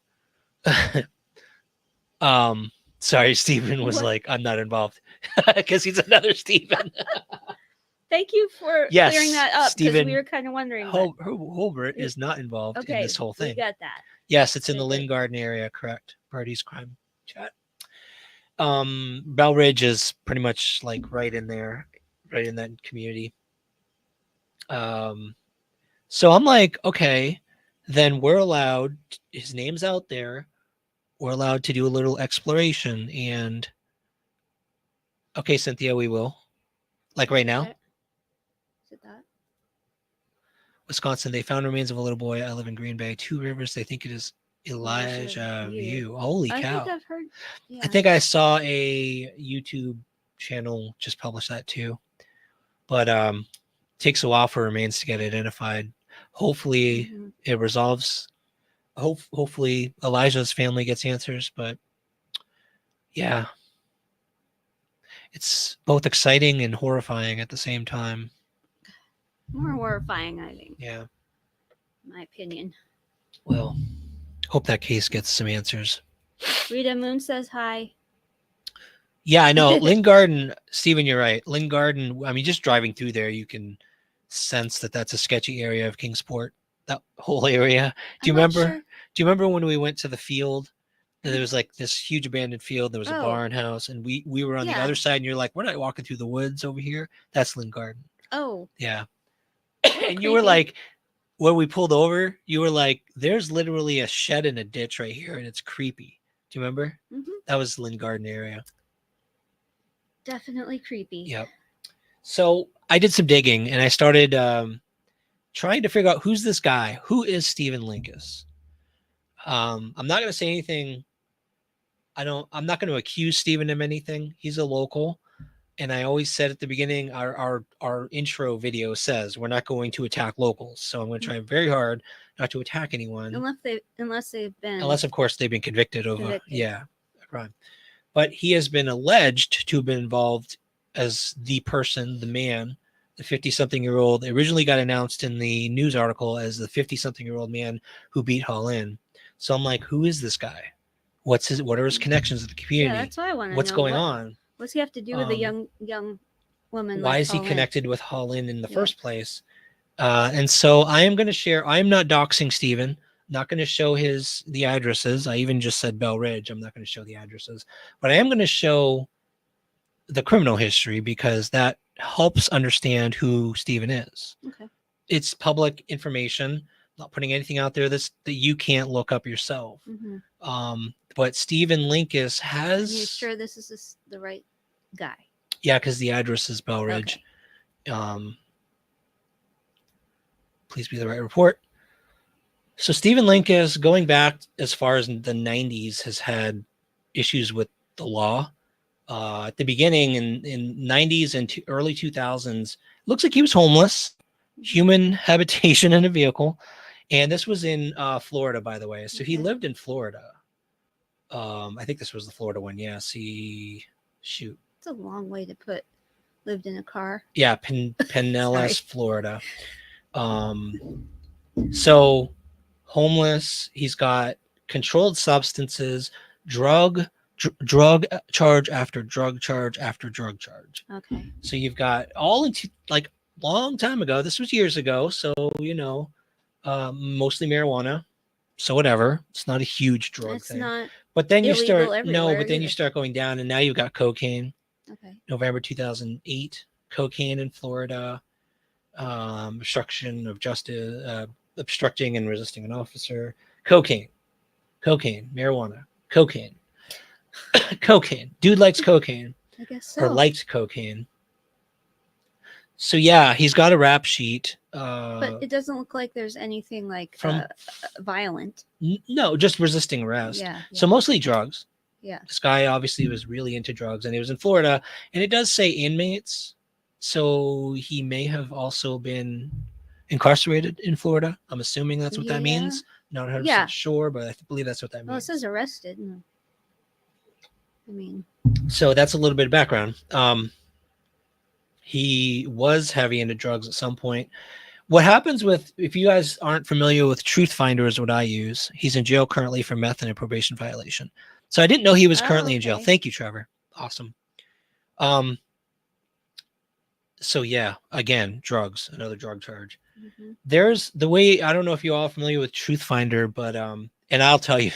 Speaker 2: Sorry, Stephen was
Speaker 3: What?
Speaker 2: like, I'm not involved, because he's another Stephen.
Speaker 3: Thank you for
Speaker 2: Yes,
Speaker 3: clearing that up, because
Speaker 2: Stephen
Speaker 3: we were kind of wondering. but-
Speaker 2: Hobart is not involved in
Speaker 3: okay,
Speaker 2: this whole
Speaker 3: we
Speaker 2: thing.
Speaker 3: got that.
Speaker 2: Yes, it's in the
Speaker 3: Okay,
Speaker 2: Lynn
Speaker 3: good.
Speaker 2: Garden area, correct? Party's crime chat. Bell Ridge is pretty much like right in there, right in that community. So I'm like, okay, then we're allowed, his name's out there, we're allowed to do a little exploration. And okay, Cynthia, we will. Like right now,
Speaker 3: Okay. Is it that?
Speaker 2: Wisconsin, they found remains of a little boy. I live in Green Bay, Two Rivers. They think it is Elijah View. Holy
Speaker 3: I
Speaker 2: cow.
Speaker 3: think I've heard. Yeah.
Speaker 2: I think I saw a YouTube channel just publish that too. But takes a while for remains to get identified. Hopefully
Speaker 3: Mhm.
Speaker 2: it resolves. Hopefully Elijah's family gets answers. But yeah, it's both exciting and horrifying at the same time.
Speaker 3: More horrifying, I think.
Speaker 2: Yeah.
Speaker 3: In my opinion.
Speaker 2: Well, hope that case gets some answers.
Speaker 3: Rita Moon says hi.
Speaker 2: Yeah, I know. Lynn Garden, Stephen, you're right. Lynn Garden, I mean, just driving through there, you can sense that that's a sketchy area of Kingsport, that whole area. Do you
Speaker 3: I'm not
Speaker 2: remember?
Speaker 3: sure.
Speaker 2: Do you remember when we went to the field? And there was like this huge abandoned field. There was a
Speaker 3: Oh.
Speaker 2: barn house, and we were on the
Speaker 3: Yeah.
Speaker 2: other side, and you're like, we're not walking through the woods over here. That's Lynn Garden.
Speaker 3: Oh.
Speaker 2: Yeah.
Speaker 3: little
Speaker 2: And you were
Speaker 3: creepy.
Speaker 2: like, when we pulled over, you were like, there's literally a shed and a ditch right here, and it's creepy. Do you remember?
Speaker 3: Mhm.
Speaker 2: That was Lynn Garden area.
Speaker 3: Definitely creepy.
Speaker 2: Yep. So I did some digging, and I started trying to figure out who's this guy. Who is Stephen Linkous? I'm not going to say anything. I'm not going to accuse Stephen of anything. He's a local. And I always said at the beginning, our intro video says we're not going to attack locals. So I'm going to try very hard not to attack anyone.
Speaker 3: Unless they've been.
Speaker 2: Unless, of course, they've been convicted of a crime. But he has been alleged to have been involved as the person, the man, the 50-something-year-old. Originally got announced in the news article as the 50-something-year-old man who beat Hollin. So I'm like, who is this guy? What are his connections with the community?
Speaker 3: Yeah, that's what I want to know.
Speaker 2: What's going on?
Speaker 3: What's he have to do with a young woman?
Speaker 2: Why
Speaker 3: like
Speaker 2: is he
Speaker 3: Hollin?
Speaker 2: connected with Hollin in the first place? And so I am going to share. I'm not doxing Stephen. I'm not going to show the addresses. I even just said Bell Ridge. I'm not going to show the addresses, but I am going to show the criminal history because that helps understand who Stephen is.
Speaker 3: Okay.
Speaker 2: It's public information. not putting anything out there that you can't look up yourself.
Speaker 3: Mm-hmm.
Speaker 2: But Stephen Linkous
Speaker 3: Are
Speaker 2: has.
Speaker 3: you sure this is the right guy?
Speaker 2: Yeah, because the address is Bell Ridge.
Speaker 3: Okay.
Speaker 2: Please be the right report. So Stephen Linkous, going back as far as the 90s, has had issues with the law. At the beginning in 90s and early 2000s, looks like he was homeless, human habitation in a vehicle. And this was in Florida, by the way. So he lived in Florida. I think this was the Florida one. Yeah. Shoot.
Speaker 3: It's a long way to put lived in a car.
Speaker 2: Yeah. Pinellas, Florida. So homeless. He's got controlled substances, drug charge after drug charge after drug charge.
Speaker 3: Okay.
Speaker 2: So you've got all into like long time ago. This was years ago. So, mostly marijuana. So whatever. It's not a huge drug
Speaker 3: It's
Speaker 2: thing.
Speaker 3: not
Speaker 2: but then you
Speaker 3: illegal
Speaker 2: start
Speaker 3: everywhere
Speaker 2: but then you
Speaker 3: either.
Speaker 2: start going down, and now you've got cocaine.
Speaker 3: Okay.
Speaker 2: November 2008, cocaine in Florida, obstruction of justice, obstructing and resisting an officer, cocaine, marijuana, cocaine. Cocaine. Dude likes cocaine.
Speaker 3: I guess so.
Speaker 2: Or liked cocaine. So yeah, he's got a rap sheet.
Speaker 3: But it doesn't look like there's anything like
Speaker 2: from
Speaker 3: violent.
Speaker 2: No, just resisting arrest.
Speaker 3: Yeah.
Speaker 2: So mostly drugs.
Speaker 3: Yeah.
Speaker 2: This guy obviously was really into drugs, and he was in Florida, and it does say inmates. So he may have also been incarcerated in Florida. I'm assuming that's what that means. Not 100% sure, but I believe that's what that means.
Speaker 3: Well, it says arrested. I mean,
Speaker 2: so that's a little bit of background. He was heavy into drugs at some point. What happens if you guys aren't familiar with Truth Finder is what I use. He's in jail currently for meth and a probation violation. So I didn't know he was currently in jail. Thank you, Trevor. Awesome. So yeah, again, drugs, another drug charge. Mm-hmm. There's the way, I don't know if you all are familiar with Truth Finder, but and I'll tell you,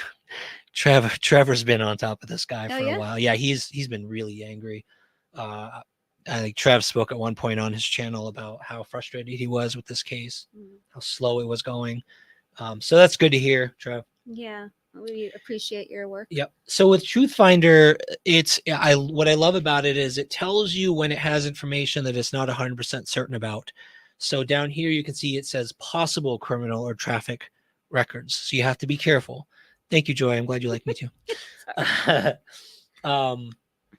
Speaker 2: Trevor's been on top of this guy for a while. Yeah, he's been really angry. I think Trev spoke at one point on his channel about how frustrated he was with this case, how slow it was going. So that's good to hear, Trev.
Speaker 3: Yeah, we appreciate your work.
Speaker 2: Yep. So with Truth Finder, what I love about it is it tells you when it has information that it's not 100% certain about. So down here you can see it says possible criminal or traffic records. So you have to be careful. Thank you, Joy. I'm glad you like me too.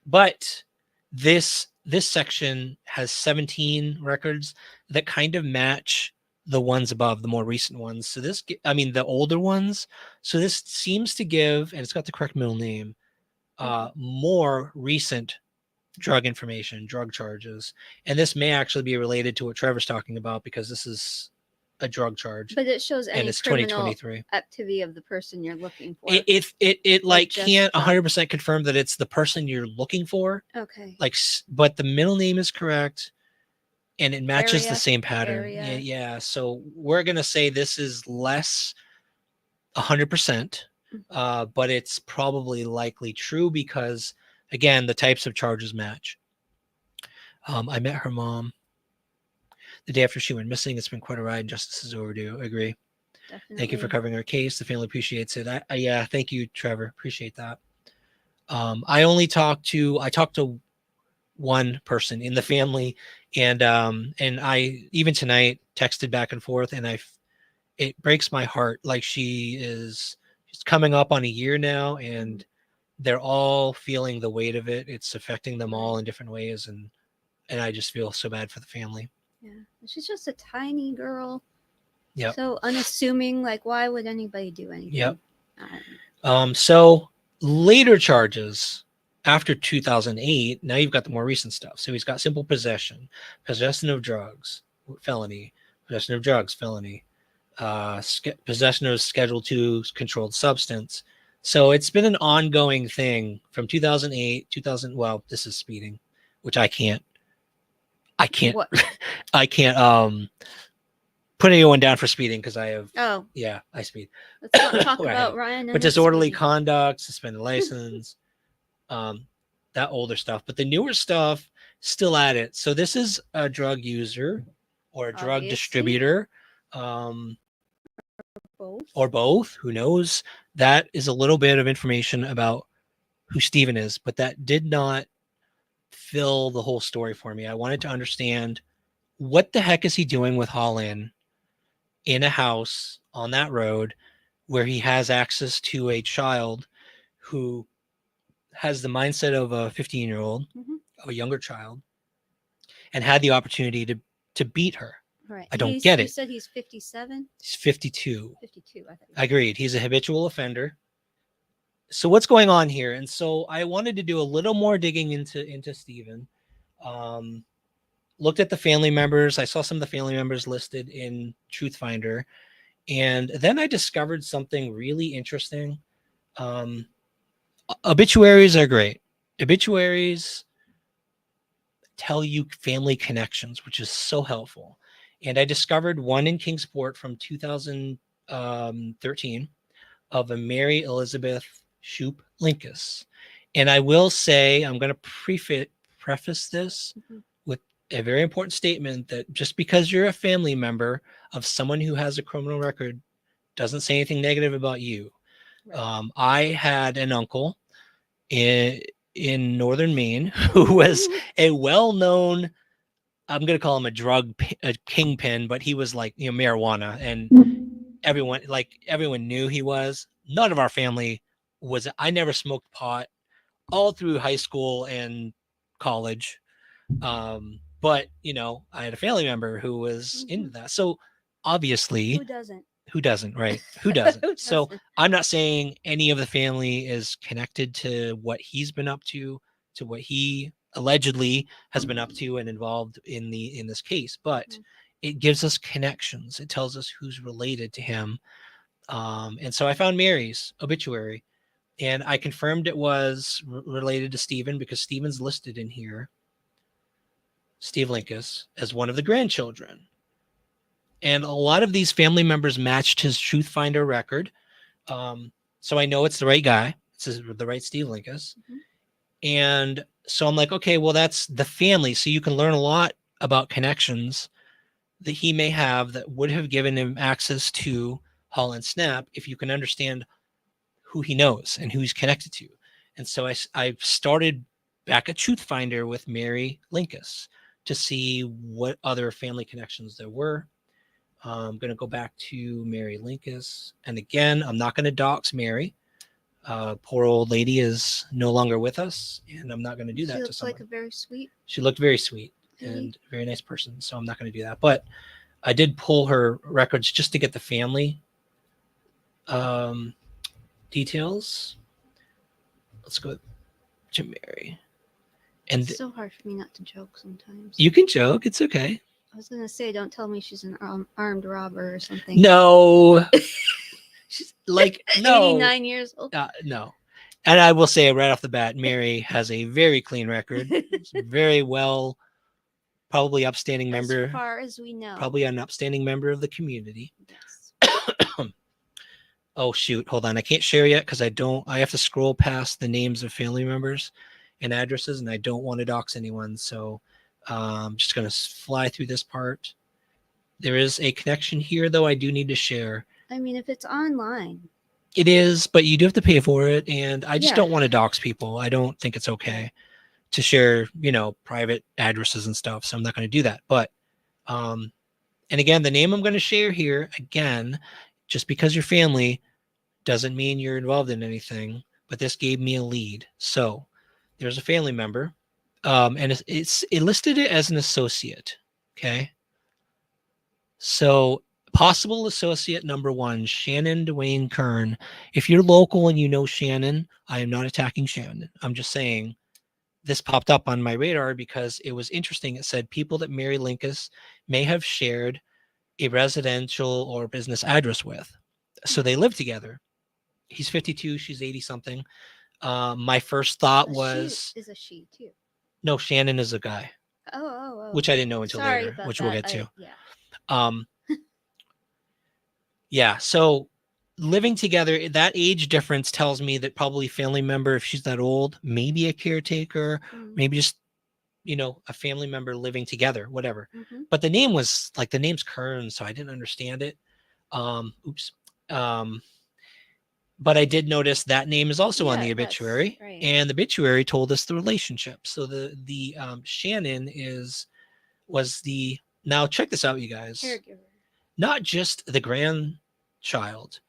Speaker 2: But this section has 17 records that kind of match the ones above, the more recent ones. So the older ones. So this seems to give, and it's got the correct middle name, more recent drug information, drug charges. And this may actually be related to what Trevor's talking about, because this is a drug charge.
Speaker 3: But it shows any criminal 2023 activity of the person you're looking for.
Speaker 2: It like can't 100% confirm that it's the person you're looking for.
Speaker 3: Okay.
Speaker 2: But the middle name is correct, and it matches the same pattern. Yeah. So we're gonna say this is less 100%, but it's probably likely true because, again, the types of charges match. I met her mom the day after she went missing. It's been quite a ride. Justice is overdue. I agree. Definitely. Thank you for covering our case. The family appreciates it. Yeah, thank you, Trevor. Appreciate that. I talked to one person in the family, and I even tonight texted back and forth, and it breaks my heart. Like she's coming up on a year now, and they're all feeling the weight of it. It's affecting them all in different ways, and I just feel so bad for the family.
Speaker 3: Yeah, she's just a tiny girl.
Speaker 2: Yeah.
Speaker 3: So unassuming. Like, why would anybody do anything?
Speaker 2: Yep. So later charges after 2008. Now you've got the more recent stuff. So he's got simple possession of drugs, felony, possession of drugs, felony, possession of Schedule II controlled substance. So it's been an ongoing thing from 2008, Well, this is speeding, which I can't put anyone down for speeding because I have. Oh. Yeah, I speed.
Speaker 3: Let's not talk about Ryan.
Speaker 2: But disorderly conduct, suspended license, that older stuff. But the newer stuff, still at it. So this is a drug user or a drug distributor.
Speaker 3: both.
Speaker 2: Who knows? That is a little bit of information about who Steven is, but that did not fill the whole story for me. I wanted to understand what the heck is he doing with Hollin in a house on that road where he has access to a child who has the mindset of a 15-year-old, of a younger child, and had the opportunity to beat her.
Speaker 3: Right.
Speaker 2: I don't get it.
Speaker 3: You said he's 57?
Speaker 2: He's 52.
Speaker 3: 52, I think.
Speaker 2: Agreed. He's a habitual offender. So what's going on here? And so I wanted to do a little more digging into Steven. Looked at the family members. I saw some of the family members listed in Truthfinder. And then I discovered something really interesting. Obituaries are great. Obituaries tell you family connections, which is so helpful. And I discovered one in Kingsport from 2013 of a Mary Elizabeth Shoup Linkous. And I will say, I'm going to preface this with a very important statement that just because you're a family member of someone who has a criminal record doesn't say anything negative about you. Right. I had an uncle in northern Maine who was a well-known, I'm going to call him a kingpin, but he was like, marijuana, and everyone knew he was. None of our family was. I never smoked pot all through high school and college. But I had a family member who was into that. So obviously,
Speaker 3: who doesn't,
Speaker 2: right? Who doesn't? So I'm not saying any of the family is connected to what he's been up to what he allegedly has been up to and involved in this case, but it gives us connections. It tells us who's related to him. And so I found Mary's obituary, and I confirmed it was related to Steven because Steven's listed in here, Steve Linkous, as one of the grandchildren. And a lot of these family members matched his Truthfinder record. So I know it's the right guy. It's the right Steve Linkous. And so I'm like, okay, well, that's the family. So you can learn a lot about connections that he may have that would have given him access to Hollin Snap if you can understand who he knows and who he's connected to. And so I started back at Truthfinder with Mary Linkous to see what other family connections there were. I'm going to go back to Mary Linkous. And again, I'm not going to dox Mary. Poor old lady is no longer with us, and I'm not going to do that to someone. She looked very sweet and a very nice person, so I'm not going to do that. But I did pull her records just to get the family details. Let's go to Mary. And
Speaker 3: it's so hard for me not to joke sometimes.
Speaker 2: You can joke. It's okay.
Speaker 3: I was going to say, don't tell me she's an armed robber or something.
Speaker 2: No. She's like, no.
Speaker 3: 89 years old.
Speaker 2: No. And I will say right off the bat, Mary has a very clean record. Very well, probably upstanding member.
Speaker 3: As far as we know.
Speaker 2: Probably an upstanding member of the community. Yes. Oh, shoot. Hold on. I can't share yet because I have to scroll past the names of family members and addresses, and I don't want to dox anyone. So I'm just going to fly through this part. There is a connection here, though, I do need to share.
Speaker 3: I mean, if it's online.
Speaker 2: It is, but you do have to pay for it. And I just don't want to dox people. I don't think it's okay to share, private addresses and stuff. So I'm not going to do that. But, and again, the name I'm going to share here, again, just because you're family doesn't mean you're involved in anything. But this gave me a lead. So there's a family member. And it listed it as an associate. Okay. So possible associate number 1, Shannon Dwayne Kern. If you're local and you know Shannon, I am not attacking Shannon. I'm just saying this popped up on my radar because it was interesting. It said people that Mary Linkous may have shared a residential or business address with. So they live together. He's 52. She's 80 something. My first thought was...
Speaker 3: She is a she too.
Speaker 2: No, Shannon is a guy.
Speaker 3: Oh.
Speaker 2: Which I didn't know until later, which we'll get to.
Speaker 3: Yeah.
Speaker 2: Yeah, so living together, that age difference tells me that probably family member, if she's that old, maybe a caretaker, maybe just, a family member living together, whatever. But the name was like, the name's Kern, so I didn't understand it. Oops. But I did notice that name is also on the
Speaker 3: Yeah,
Speaker 2: obituary,
Speaker 3: that's right.
Speaker 2: and the obituary told us the relationship. So the Shannon was the now check this out, you guys.
Speaker 3: Caregiver.
Speaker 2: Not just the grandchild,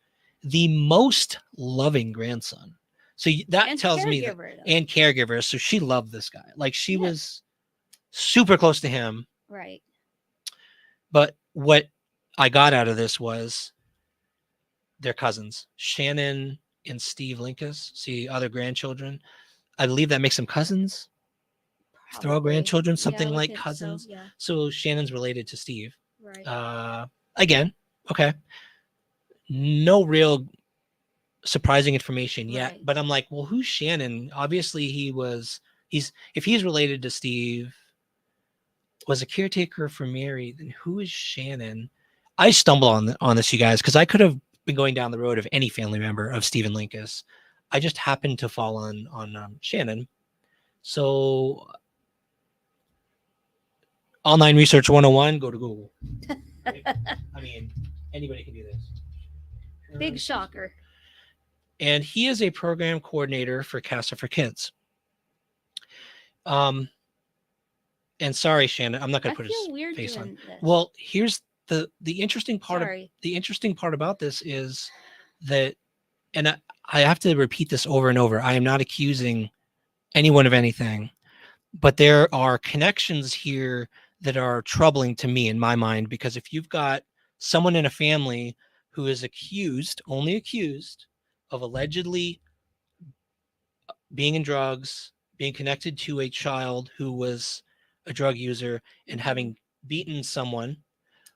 Speaker 2: the most loving grandson. So that
Speaker 3: And
Speaker 2: tells me that,
Speaker 3: caregiver, though.
Speaker 2: and caregiver. So she loved this guy. Like she
Speaker 3: Yeah.
Speaker 2: was super close to him.
Speaker 3: Right.
Speaker 2: But what I got out of this was they're cousins. Shannon and Steve Linkous, see other grandchildren. I believe that makes them cousins. If they're all
Speaker 3: Probably.
Speaker 2: grandchildren,
Speaker 3: Yeah, I
Speaker 2: something
Speaker 3: would
Speaker 2: like
Speaker 3: think so,
Speaker 2: cousins.
Speaker 3: yeah.
Speaker 2: So Shannon's related to Steve.
Speaker 3: Right.
Speaker 2: Again, okay. No real surprising information yet,
Speaker 3: Right.
Speaker 2: but I'm like, well, who's Shannon? Obviously, if he's related to Steve, was a caretaker for Mary, then who is Shannon? I stumble on this, you guys, because I could have been going down the road of any family member of Stephen Linkous. I just happened to fall on Shannon. So online research 101, go to Google. Right? I mean, anybody can do this.
Speaker 3: Big shocker.
Speaker 2: And he is a program coordinator for Casa for Kids. And sorry, Shannon, I'm not going to put his
Speaker 3: weird
Speaker 2: face on.
Speaker 3: doing this.
Speaker 2: Well, here's the interesting part.
Speaker 3: Sorry.
Speaker 2: The interesting part about this is that, and I have to repeat this over and over. I am not accusing anyone of anything, but there are connections here that are troubling to me in my mind, because if you've got someone in a family who is only accused of allegedly being in drugs, being connected to a child who was a drug user, and having beaten someone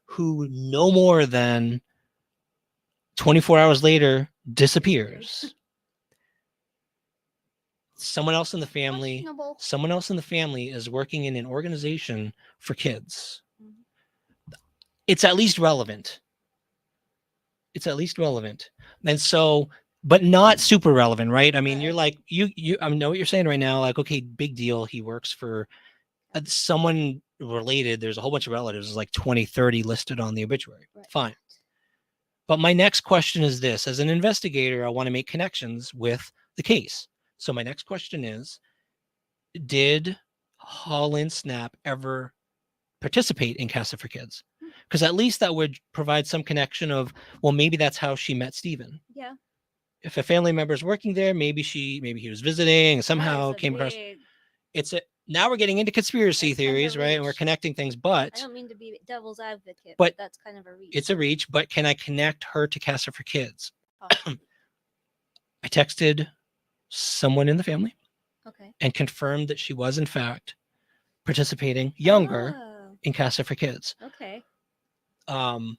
Speaker 2: who no more than 24 hours later disappears. Someone else in the family is working in an organization for kids. It's at least relevant. And so, but not super relevant, right? I mean, you're like, I know what you're saying right now. Like, okay, big deal. He works for someone related. There's a whole bunch of relatives. There's like 20, 30 listed on the obituary. Right. Fine. But my next question is this: as an investigator, I want to make connections with the case. So my next question is, did Hollin Snap ever participate in Casa for Kids? Because at least that would provide some connection of, well, maybe that's how she met Stephen.
Speaker 3: Yeah.
Speaker 2: If a family member is working there, maybe he was visiting and somehow came across. Now we're getting into conspiracy theories, right? And we're connecting things, but
Speaker 3: I don't mean to be devil's advocate,
Speaker 2: but
Speaker 3: that's kind of a reach.
Speaker 2: It's a reach, but can I connect her to Casa for Kids?
Speaker 3: Oh.
Speaker 2: I texted someone in the family,
Speaker 3: okay,
Speaker 2: and confirmed that she was in fact participating younger in Casa for Kids.
Speaker 3: Okay.
Speaker 2: Can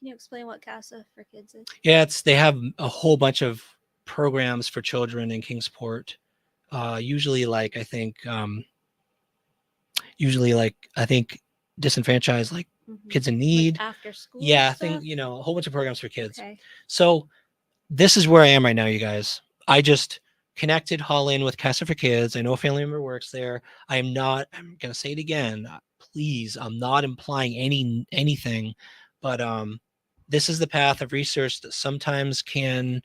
Speaker 3: you explain what Casa for Kids is?
Speaker 2: Yeah, they have a whole bunch of programs for children in Kingsport. Usually I think disenfranchised, like kids in need.
Speaker 3: Like after school.
Speaker 2: Yeah, I think, a whole bunch of programs for kids. Okay. So this is where I am right now, you guys. I just connected Hollin with Casa for Kids. I know a family member works there. I'm going to say it again. Please, I'm not implying anything, but this is the path of research that sometimes can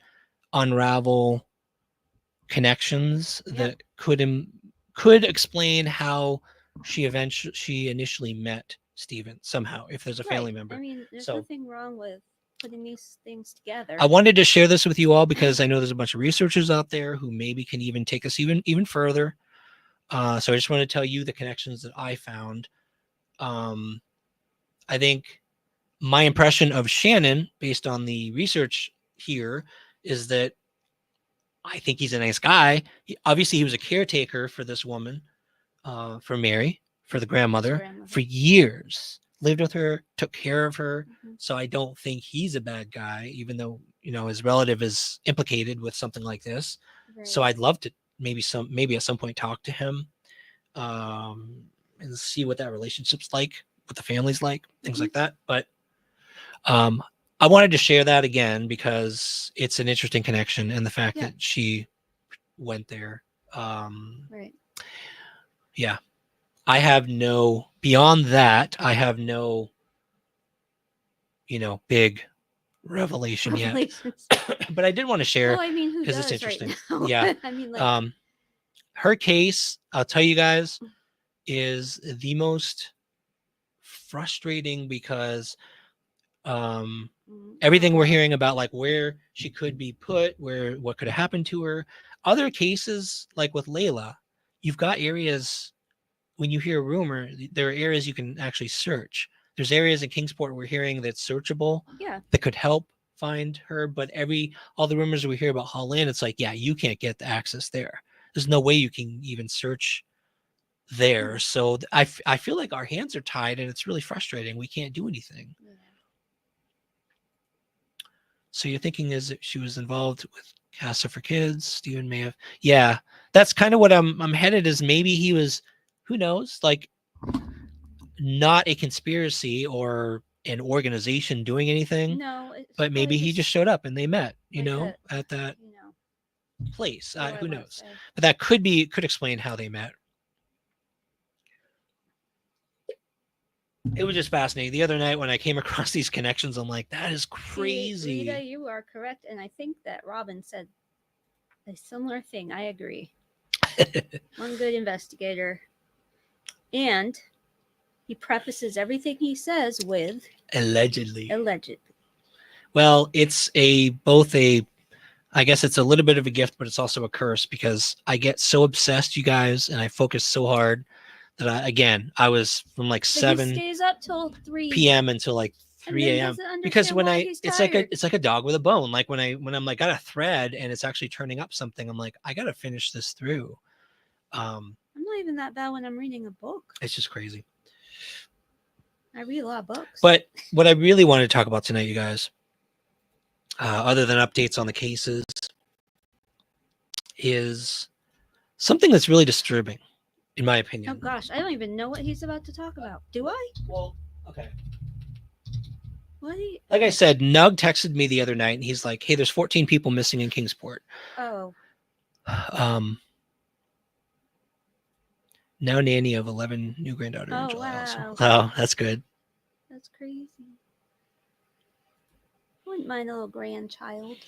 Speaker 2: unravel connections that could explain how she initially met Stephen somehow, if there's a family member.
Speaker 3: I mean, there's nothing wrong with putting these things together.
Speaker 2: I wanted to share this with you all because I know there's a bunch of researchers out there who maybe can even take us even further. So I just want to tell you the connections that I found. I think my impression of Shannon, based on the research here, is that I think he's a nice guy. Obviously, he was a caretaker for this woman, for Mary, for the grandmother, for years. Lived with her, took care of her. So I don't think he's a bad guy, even though his relative is implicated with something like this. Right. So I'd love to maybe at some point talk to him, and see what that relationship's like, what the family's like, things like that. But I wanted to share that again because it's an interesting connection, and the fact that she went there.
Speaker 3: Right.
Speaker 2: Yeah. Beyond that, I have no, big revelation yet.
Speaker 3: Revelations.
Speaker 2: But I did want to share
Speaker 3: Well, I mean, who
Speaker 2: because
Speaker 3: does
Speaker 2: it's interesting.
Speaker 3: right now?
Speaker 2: Yeah.
Speaker 3: I mean, like,
Speaker 2: Her case, I'll tell you guys, is the most frustrating because everything we're hearing about, like where she could be put, what could have happened to her. Other cases, like with Layla, you've got areas when you hear a rumor, there are areas you can actually search. There's areas in Kingsport we're hearing that's searchable,
Speaker 3: yeah,
Speaker 2: that could help find her. But all the rumors we hear about Hollin, it's like, yeah, you can't get the access there. There's no way you can even search there. So I feel like our hands are tied, and it's really frustrating. We can't do anything.
Speaker 3: yeah.
Speaker 2: So you're thinking is that she was involved with Casa for Kids? Steven may have. Yeah, that's kind of what I'm headed. Is maybe he was, who knows, like not a conspiracy or an organization doing anything.
Speaker 3: No, it's
Speaker 2: But maybe he just showed up and they met,
Speaker 3: like
Speaker 2: at that place. Who knows?
Speaker 3: Say.
Speaker 2: But that could explain how they met. It was just fascinating. The other night when I came across these connections, I'm like, that is crazy.
Speaker 3: Rita, you are correct. And I think that Robin said a similar thing. I agree. One good investigator. And he prefaces everything he says with
Speaker 2: Allegedly. Well, it's I guess it's a little bit of a gift, but it's also a curse because I get so obsessed, you guys, and I focus so hard that I was from like 7
Speaker 3: stays up till 3
Speaker 2: p.m. until like 3 a.m. because when it's like a dog with a bone. Like when I'm like got a thread and it's actually turning up something, I'm like, I gotta finish this through.
Speaker 3: I'm not even that bad when I'm reading a book.
Speaker 2: It's just crazy.
Speaker 3: I read a lot of books.
Speaker 2: But what I really wanted to talk about tonight, you guys, other than updates on the cases, is something that's really disturbing, in my opinion.
Speaker 3: Oh gosh, I don't even know what he's about to talk about. Do I?
Speaker 2: Well, okay.
Speaker 3: What?
Speaker 2: Like I said, Nug texted me the other night, and he's like, "Hey, there's 14 people missing in Kingsport."
Speaker 3: Oh.
Speaker 2: Now nanny of 11 new granddaughter.
Speaker 3: Oh, wow.
Speaker 2: Awesome. Oh, that's good.
Speaker 3: That's crazy. Wouldn't mind a little grandchild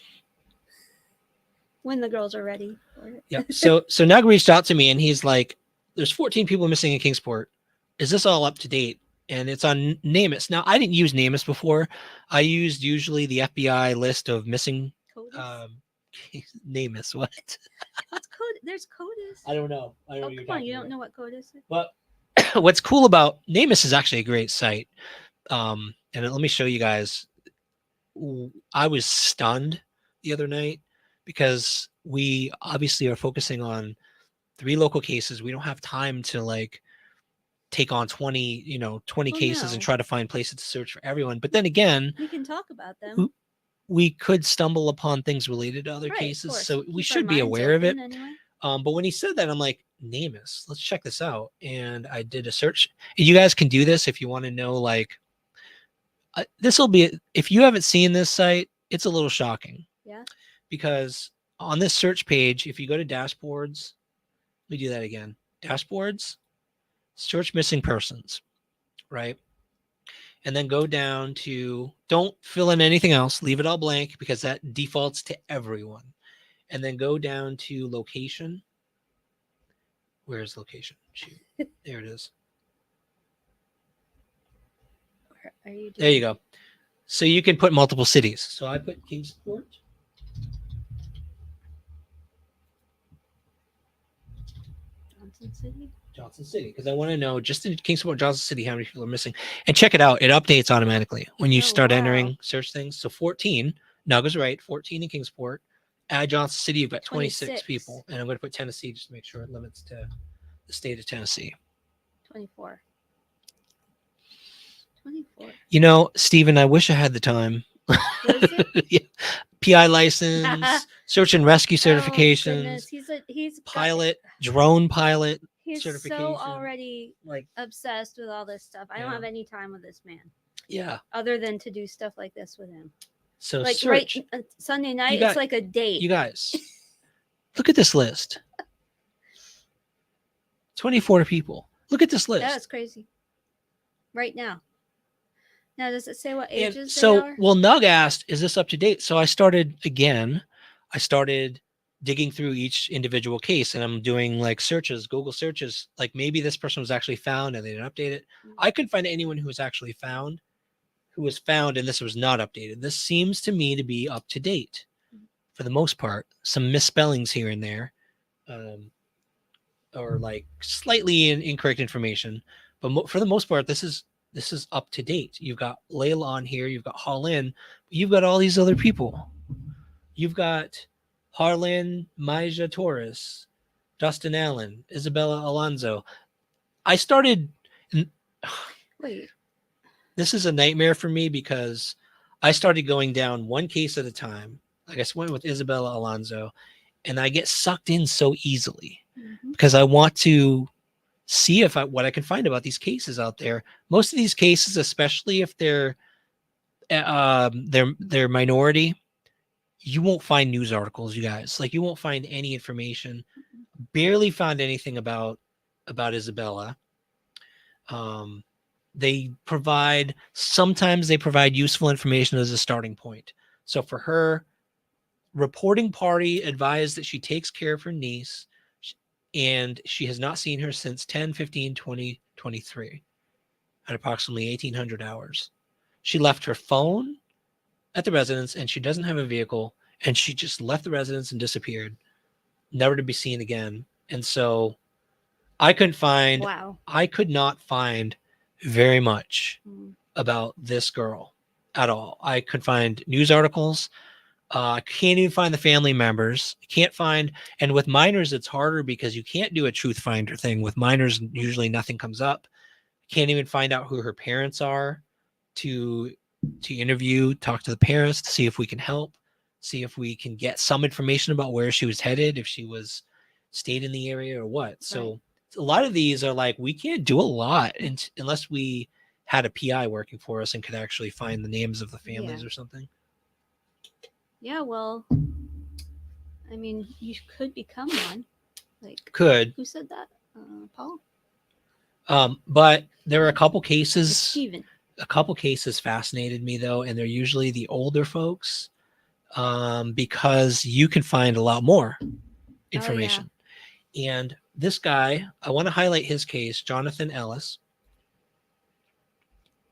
Speaker 3: when the girls are ready for it.
Speaker 2: Yeah. So Nug reached out to me, and he's like, "There's 14 people missing in Kingsport. Is this all up to date?" And it's on Namus. Now, I didn't use Namus before. I used usually the FBI list of missing. Namus, what?
Speaker 3: What's code? There's CODIS.
Speaker 2: I don't know.
Speaker 3: Oh, come on. You don't know what CODIS is?
Speaker 2: Well, what's cool about Namus is actually a great site. And let me show you guys. I was stunned the other night because we obviously are focusing on 3 local cases. We don't have time to like take on 20 cases and try to find places to search for everyone. But then again,
Speaker 3: we can talk about them.
Speaker 2: We could stumble upon things related to other cases, so we should be aware of it. Anyway. But when he said that, I'm like, Namus, let's check this out. And I did a search. You guys can do this if you want to know, like, this will be, if you haven't seen this site, it's a little shocking.
Speaker 3: Yeah.
Speaker 2: Because on this search page, if you go to dashboards, let me do that again. Dashboards, search missing persons, right? And then go down to, don't fill in anything else. Leave it all blank because that defaults to everyone. And then go down to location. Where is location? Shoot. There it is.
Speaker 3: Where are you doing?
Speaker 2: There you go. So you can put multiple cities. So I put Kingsport. Johnson City, because I want to know just in Kingsport, Johnson City, how many people are missing. And check it out. It updates automatically when you start entering search things. So 14, Nug is right, 14 in Kingsport. Add Johnson City, you've got 26 people. And I'm going to put Tennessee just to make sure it limits to the state of Tennessee.
Speaker 3: 24.
Speaker 2: You know, Stephen, I wish I had the time. Yeah. PI license, search and rescue certifications,
Speaker 3: he's
Speaker 2: pilot, drone pilot.
Speaker 3: He's so already obsessed with all this stuff. I don't have any time with this man.
Speaker 2: Yeah.
Speaker 3: Other than to do stuff like this with him.
Speaker 2: So
Speaker 3: like
Speaker 2: search.
Speaker 3: Right Sunday night, it's like a date.
Speaker 2: You guys, look at this list. 24 people. Look at this list.
Speaker 3: That's crazy. Right now. Now, does it say what
Speaker 2: And
Speaker 3: ages they
Speaker 2: so,
Speaker 3: are?
Speaker 2: well, Nug asked, is this up to date? So I started digging through each individual case, and I'm doing like searches, Google searches, like maybe this person was actually found and they didn't update it. I couldn't find anyone who was actually found, and this was not updated. This seems to me to be up to date for the most part. Some misspellings here and there, or like slightly incorrect information, but for the most part, this is up to date. You've got Layla on here, you've got Hollin, you've got all these other people. You've got Harlan Maija Torres, Dustin Allen, Isabella Alonso. I started.
Speaker 3: Wait.
Speaker 2: This is a nightmare for me because I started going down one case at a time. Like I went with Isabella Alonso, and I get sucked in so easily because I want to see what I can find about these cases out there. Most of these cases, especially if they're minority, you won't find news articles, you guys. Like you won't find any information. Barely found anything about Isabella. Sometimes they provide useful information as a starting point. So for her, reporting party advised that she takes care of her niece and she has not seen her since 10/15/2023 at approximately 1800 hours. She left her phone at the residence and she doesn't have a vehicle, and she just left the residence and disappeared, never to be seen again. And so I could not find very much about this girl at all. I could find news articles. I can't even find the family members. Can't find, and with minors, it's harder because you can't do a truth finder thing. With minors, usually nothing comes up. Can't even find out who her parents are to interview, talk to the parents to see if we can help, see if we can get some information about where she was headed, if she was stayed in the area or what. So a lot of these are like, we can't do a lot unless we had a PI working for us and could actually find the names of the families or something.
Speaker 3: Yeah, well, I mean, you could become one. Who said that? Paul?
Speaker 2: But there are a couple cases.
Speaker 3: Steven.
Speaker 2: A couple cases fascinated me though, and they're usually the older folks, because you can find a lot more information. And this guy, I want to highlight his case, Jonathan Ellis.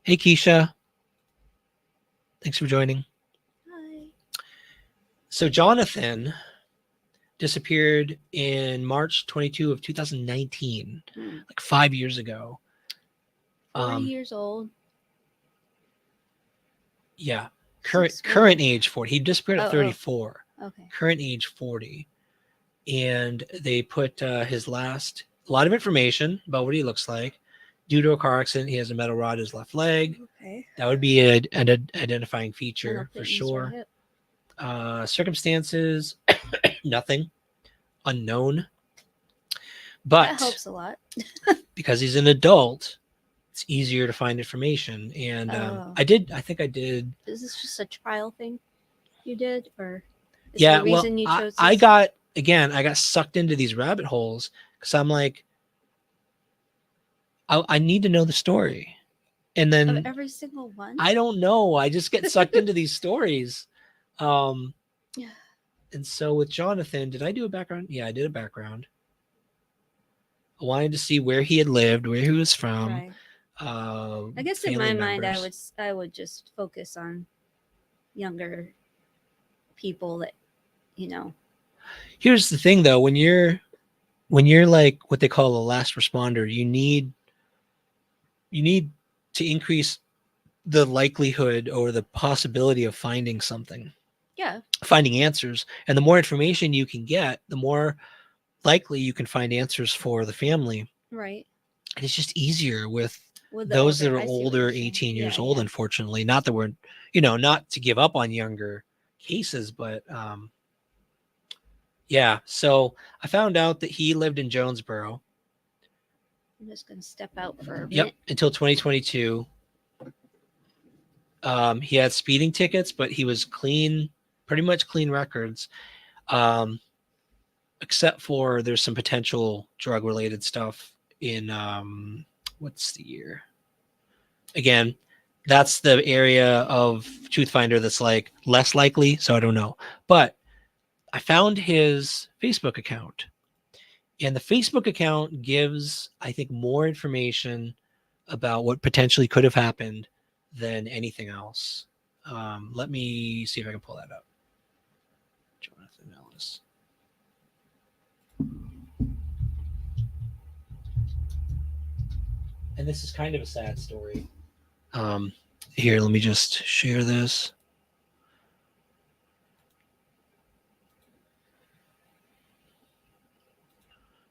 Speaker 2: Hey, Keisha. Thanks for joining.
Speaker 3: Hi.
Speaker 2: So Jonathan disappeared in March 22 of 2019, like 5 years ago.
Speaker 3: 40 years old.
Speaker 2: Yeah. Current age 40. He disappeared at 34.
Speaker 3: Okay.
Speaker 2: Current age 40. And they put a lot of information about what he looks like. Due to a car accident, he has a metal rod in his left leg. Okay. That would be an identifying feature for sure. Circumstances, nothing. Unknown. But
Speaker 3: that helps a lot.
Speaker 2: because he's an adult, it's easier to find information. And I think I did.
Speaker 3: Is this just a trial thing you did? Or
Speaker 2: is the reason you chose I got sucked into these rabbit holes because I'm like, I need to know the story. And then
Speaker 3: of every single one?
Speaker 2: I don't know. I just get sucked into these stories. And so with Jonathan, did I do a background? Yeah, I did a background. I wanted to see where he had lived, where he was from.
Speaker 3: Right. I guess in my mind, I would just focus on younger people that,
Speaker 2: Here's the thing, though, when you're like what they call a last responder, you need to increase the likelihood or the possibility of finding something.
Speaker 3: Yeah.
Speaker 2: Finding answers. And the more information you can get, the more likely you can find answers for the family.
Speaker 3: Right.
Speaker 2: And it's just easier with those that are older, 18 years old, unfortunately. Not that we're, not to give up on younger cases, but so I found out that he lived in Jonesboro.
Speaker 3: I'm just going to step out for a minute.
Speaker 2: Yep, until 2022. He had speeding tickets, but he was clean, pretty much clean records, except for there's some potential drug-related stuff in, what's the year? Again, that's the area of Truth Finder that's like less likely. So I don't know. But I found his Facebook account. And the Facebook account gives, I think, more information about what potentially could have happened than anything else. Let me see if I can pull that up. Jonathan Ellis. And this is kind of a sad story. Here, let me just share this.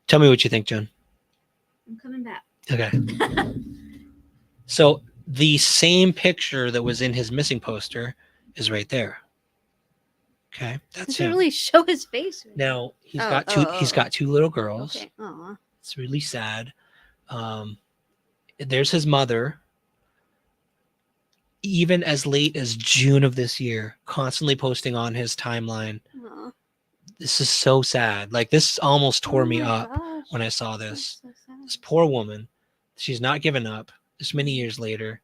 Speaker 2: Tell me what you think, Jen.
Speaker 3: I'm coming back.
Speaker 2: Okay. So the same picture that was in his missing poster is right there. Okay, that's
Speaker 3: Doesn't
Speaker 2: him.
Speaker 3: really show his face. Right
Speaker 2: Now he's
Speaker 3: Oh,
Speaker 2: got two.
Speaker 3: oh,
Speaker 2: He's
Speaker 3: oh.
Speaker 2: got two little girls.
Speaker 3: Okay. Aw.
Speaker 2: It's really sad. There's his mother. Even as late as June of this year, constantly posting on his timeline.
Speaker 3: Aw.
Speaker 2: This is so sad. Like, this almost tore
Speaker 3: Oh
Speaker 2: me
Speaker 3: my
Speaker 2: up
Speaker 3: gosh.
Speaker 2: when I saw this.
Speaker 3: That's so sad.
Speaker 2: This poor woman, she's not given up. This many years later,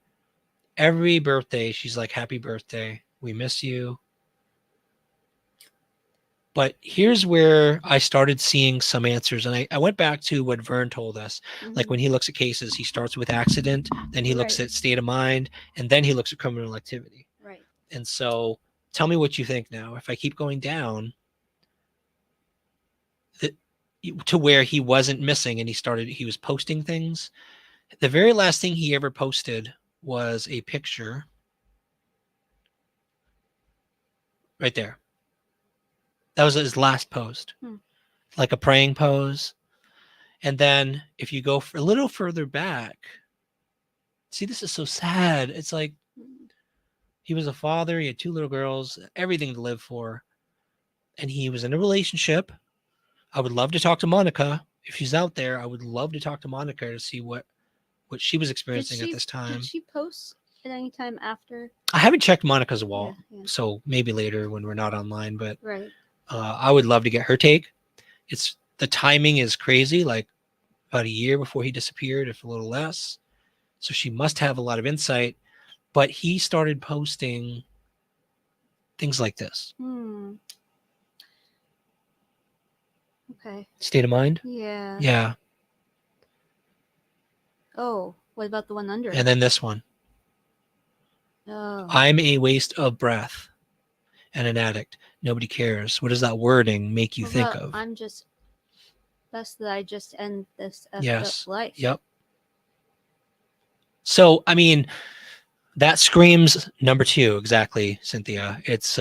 Speaker 2: every birthday, she's like, "Happy birthday. We miss you." But here's where I started seeing some answers. And I went back to what Vern told us. Like, when he looks at cases, he starts with accident, then he looks
Speaker 3: Right.
Speaker 2: at state of mind, and then he looks at criminal activity.
Speaker 3: Right.
Speaker 2: And so tell me what you think now. If I keep going down to where he wasn't missing and he was posting things. The very last thing he ever posted was a picture right there. That was his last post, like a praying pose. And then if you go a little further back, see, this is so sad. It's like he was a father. He had two little girls, everything to live for. And he was in a relationship. I would love to talk to Monica. If she's out there, I would love to talk to Monica to see what she was experiencing at this time.
Speaker 3: Did she post at any time after?
Speaker 2: I haven't checked Monica's wall,
Speaker 3: Yeah.
Speaker 2: so maybe later when we're not online. But
Speaker 3: Right.
Speaker 2: I would love to get her take. The timing is crazy, like about a year before he disappeared, if a little less. So she must have a lot of insight. But he started posting things like this.
Speaker 3: Okay.
Speaker 2: State of mind?
Speaker 3: Yeah.
Speaker 2: Yeah.
Speaker 3: Oh, what about the one under?
Speaker 2: And then this one.
Speaker 3: Oh.
Speaker 2: I'm a waste of breath and an addict. Nobody cares. What does that wording make you think of?
Speaker 3: I'm just best that I just end this
Speaker 2: Yes.
Speaker 3: life.
Speaker 2: Yep. So, I mean, that screams number 2, exactly, Cynthia. It's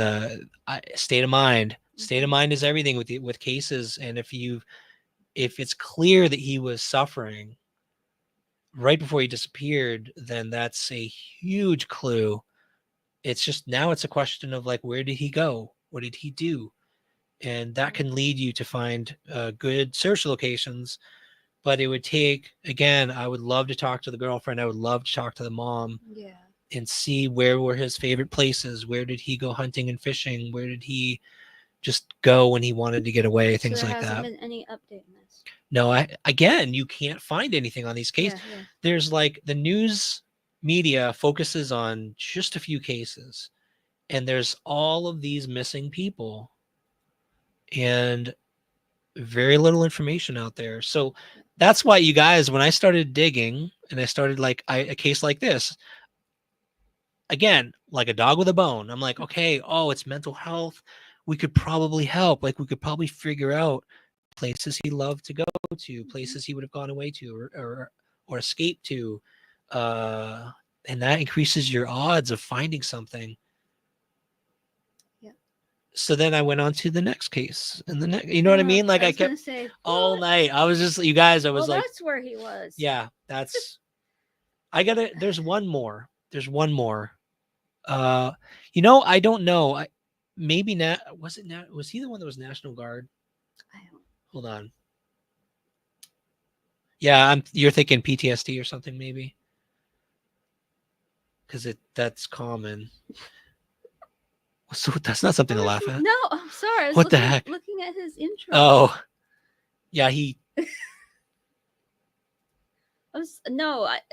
Speaker 2: state of mind. State of mind is everything with cases. And if it's clear that he was suffering right before he disappeared, then that's a huge clue. It's just now it's a question of, like, where did he go? What did he do? And that can lead you to find good search locations. But it would take, again, I would love to talk to the girlfriend. I would love to talk to the mom.
Speaker 3: Yeah.
Speaker 2: And see where were his favorite places. Where did he go hunting and fishing? Where did he just go when he wanted to get away? Things like that.
Speaker 3: There hasn't been any update on this.
Speaker 2: No, again, you can't find anything on these cases.
Speaker 3: Yeah.
Speaker 2: There's like the news media focuses on just a few cases, and there's all of these missing people and very little information out there. So that's why, you guys, when I started digging and I started a case like this, again, like a dog with a bone, I'm like, okay, it's mental health. We could probably help. Like, we could probably figure out places he loved to go to, places he would have gone away to or escaped to. And that increases your odds of finding something.
Speaker 3: Yeah.
Speaker 2: So then I went on to the next case and the next, you know what I mean? Like, I kept all night. I was just, you guys, I was like,
Speaker 3: that's where he was.
Speaker 2: Yeah, there's one more. I don't know. Maybe was he the one that was National Guard?
Speaker 3: I don't.
Speaker 2: Hold on. Yeah, you're thinking PTSD or something, maybe, because that's common. So that's not something to laugh at.
Speaker 3: No, I'm sorry. I was
Speaker 2: What the heck?
Speaker 3: Looking at his intro.
Speaker 2: Oh, yeah,
Speaker 3: I'm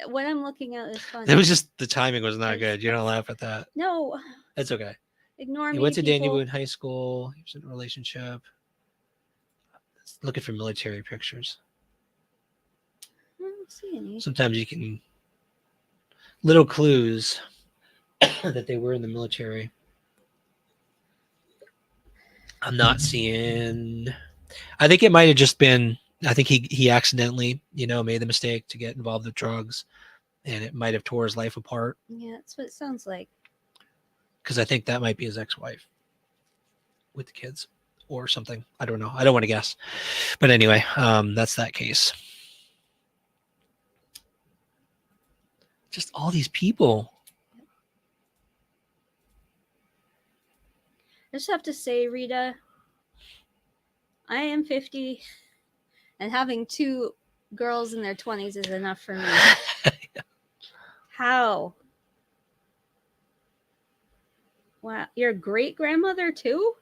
Speaker 3: What I'm looking at is funny.
Speaker 2: It was just the timing was not
Speaker 3: It's-
Speaker 2: good. You don't laugh at that.
Speaker 3: No,
Speaker 2: That's okay.
Speaker 3: ignore
Speaker 2: He
Speaker 3: me,
Speaker 2: went to Daniel
Speaker 3: people.
Speaker 2: Boone High School. He was in a relationship. Looking for military pictures.
Speaker 3: I don't see any.
Speaker 2: Sometimes you can little clues that they were in the military. I'm not seeing. I think it might have just been. I think he accidentally, made the mistake to get involved with drugs, and it might have tore his life apart.
Speaker 3: Yeah, that's what it sounds like.
Speaker 2: Because I think that might be his ex-wife with the kids or something. I don't know. I don't want to guess. But anyway, that's that case. Just all these people.
Speaker 3: I just have to say, Rita, I am 50, and having 2 girls in their 20s is enough for me. How? Wow, your great grandmother too?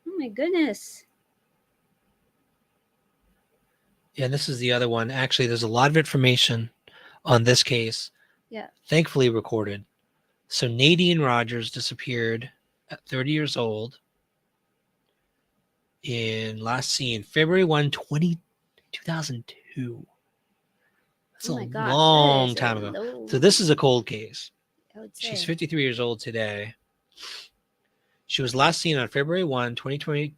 Speaker 3: Oh my goodness.
Speaker 2: Yeah, this is the other one. Actually, there's a lot of information on this case.
Speaker 3: Yeah.
Speaker 2: Thankfully recorded. So Nadine Rogers disappeared at 30 years old in last seen February 1, 2002. That's
Speaker 3: Oh
Speaker 2: a
Speaker 3: my gosh, that
Speaker 2: long
Speaker 3: is
Speaker 2: time
Speaker 3: a
Speaker 2: ago.
Speaker 3: low-
Speaker 2: So this is a cold case.
Speaker 3: I would
Speaker 2: She's
Speaker 3: say.
Speaker 2: 53 years old today. She was last seen on February 1, 2020.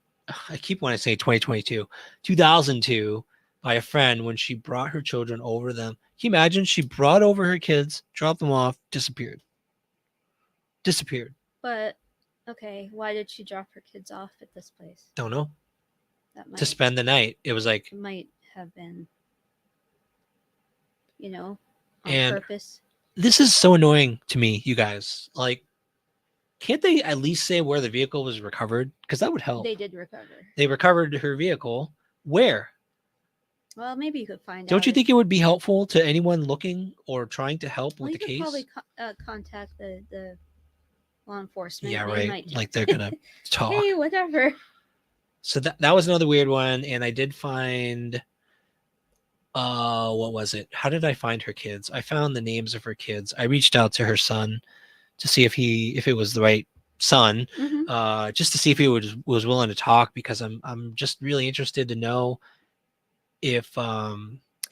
Speaker 2: I keep wanting to say 2022, 2002, by a friend when she brought her children over them. Can you imagine? She brought over her kids, dropped them off, disappeared.
Speaker 3: But okay, why did she drop her kids off at this place?
Speaker 2: Don't know.
Speaker 3: That
Speaker 2: To spend the night. It was like,
Speaker 3: might have been, on
Speaker 2: And-
Speaker 3: purpose.
Speaker 2: this is so annoying to me, you guys. Like, can't they at least say where the vehicle was recovered? Because that would help.
Speaker 3: They did recover.
Speaker 2: They recovered her vehicle. Where?
Speaker 3: Well, maybe you could find out.
Speaker 2: Don't you think it would be helpful to anyone looking or trying to help
Speaker 3: Well,
Speaker 2: with
Speaker 3: you
Speaker 2: the
Speaker 3: could
Speaker 2: case?
Speaker 3: probably contact the law enforcement.
Speaker 2: Yeah,
Speaker 3: They
Speaker 2: right.
Speaker 3: might
Speaker 2: Like they're gonna talk.
Speaker 3: Hey, whatever.
Speaker 2: So that was another weird one, and I did find. What was it? How did I find her kids? I found the names of her kids. I reached out to her son to see if it was the right son,
Speaker 3: Mhm.
Speaker 2: just to see if he was willing to talk, because I'm just really interested to know if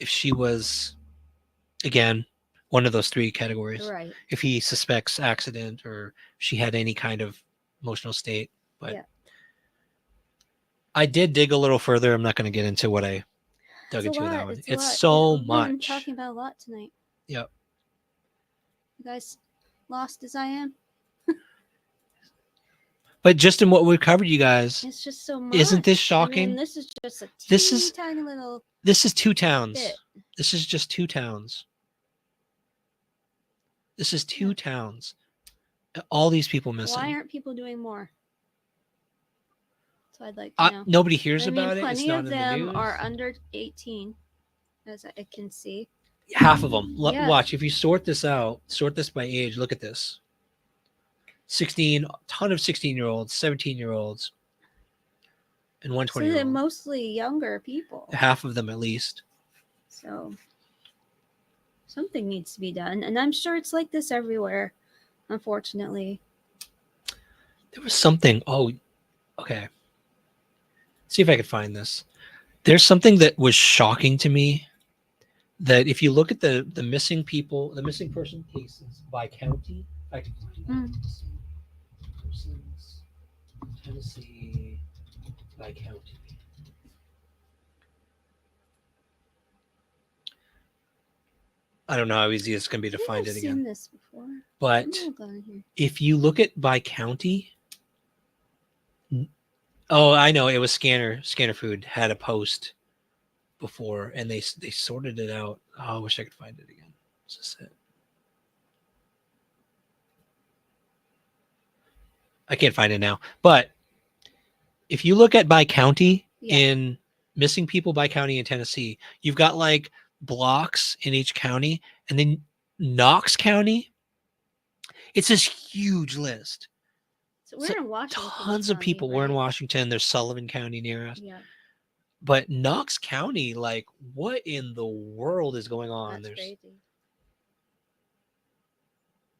Speaker 2: she was, again, one of those 3 categories.
Speaker 3: Right.
Speaker 2: If he suspects accident or she had any kind of emotional state. But
Speaker 3: Yeah.
Speaker 2: I did dig a little further. I'm not going to get into what I dug
Speaker 3: It's a
Speaker 2: into with that
Speaker 3: lot.
Speaker 2: one.
Speaker 3: It's a
Speaker 2: It's
Speaker 3: lot.
Speaker 2: so
Speaker 3: We've been
Speaker 2: much.
Speaker 3: talking about a lot tonight.
Speaker 2: Yep.
Speaker 3: You guys lost as I am.
Speaker 2: But just in what we've covered, you guys,
Speaker 3: It's just so much.
Speaker 2: isn't this
Speaker 3: I
Speaker 2: shocking?
Speaker 3: mean, this is just a
Speaker 2: This
Speaker 3: teeny
Speaker 2: is-
Speaker 3: tiny little
Speaker 2: This is 2 towns.
Speaker 3: bit.
Speaker 2: This is just 2 towns. This is 2
Speaker 3: Yeah.
Speaker 2: towns. All these people missing.
Speaker 3: Why aren't people doing more? So I'd like to know.
Speaker 2: Nobody hears
Speaker 3: I mean,
Speaker 2: about it. It's
Speaker 3: plenty
Speaker 2: not
Speaker 3: of
Speaker 2: in the
Speaker 3: them
Speaker 2: news.
Speaker 3: are under 18, as I can see.
Speaker 2: Half of them.
Speaker 3: Yeah.
Speaker 2: Watch, if you sort this by age, look at this. 16, ton of 16-year-olds, 17-year-olds, and one
Speaker 3: So they're
Speaker 2: 20-year-old.
Speaker 3: mostly younger people.
Speaker 2: Half of them at least.
Speaker 3: So something needs to be done. And I'm sure it's like this everywhere, unfortunately.
Speaker 2: There was something. Oh, okay. See if I could find this. There's something that was shocking to me, that if you look at the missing people, the missing person cases by county, in fact, persons, Tennessee by county. I don't know how easy it's going to be to
Speaker 3: I think
Speaker 2: find
Speaker 3: I've
Speaker 2: it
Speaker 3: seen
Speaker 2: again.
Speaker 3: this before.
Speaker 2: But
Speaker 3: Hold on here.
Speaker 2: if you look at by county, oh, I know, it was Scanner Food had a post before, and they sorted it out. Oh, I wish I could find it again. Is this it? I can't find it now. But if you look at by county
Speaker 3: Yeah.
Speaker 2: in missing people by county in Tennessee, you've got like blocks in each county, and then Knox County, it's this huge list.
Speaker 3: So we're in Washington.
Speaker 2: Tons of
Speaker 3: County,
Speaker 2: people. We're in
Speaker 3: right?
Speaker 2: Washington. There's Sullivan County near us.
Speaker 3: Yeah.
Speaker 2: But Knox County, like, what in the world is going on?
Speaker 3: That's crazy.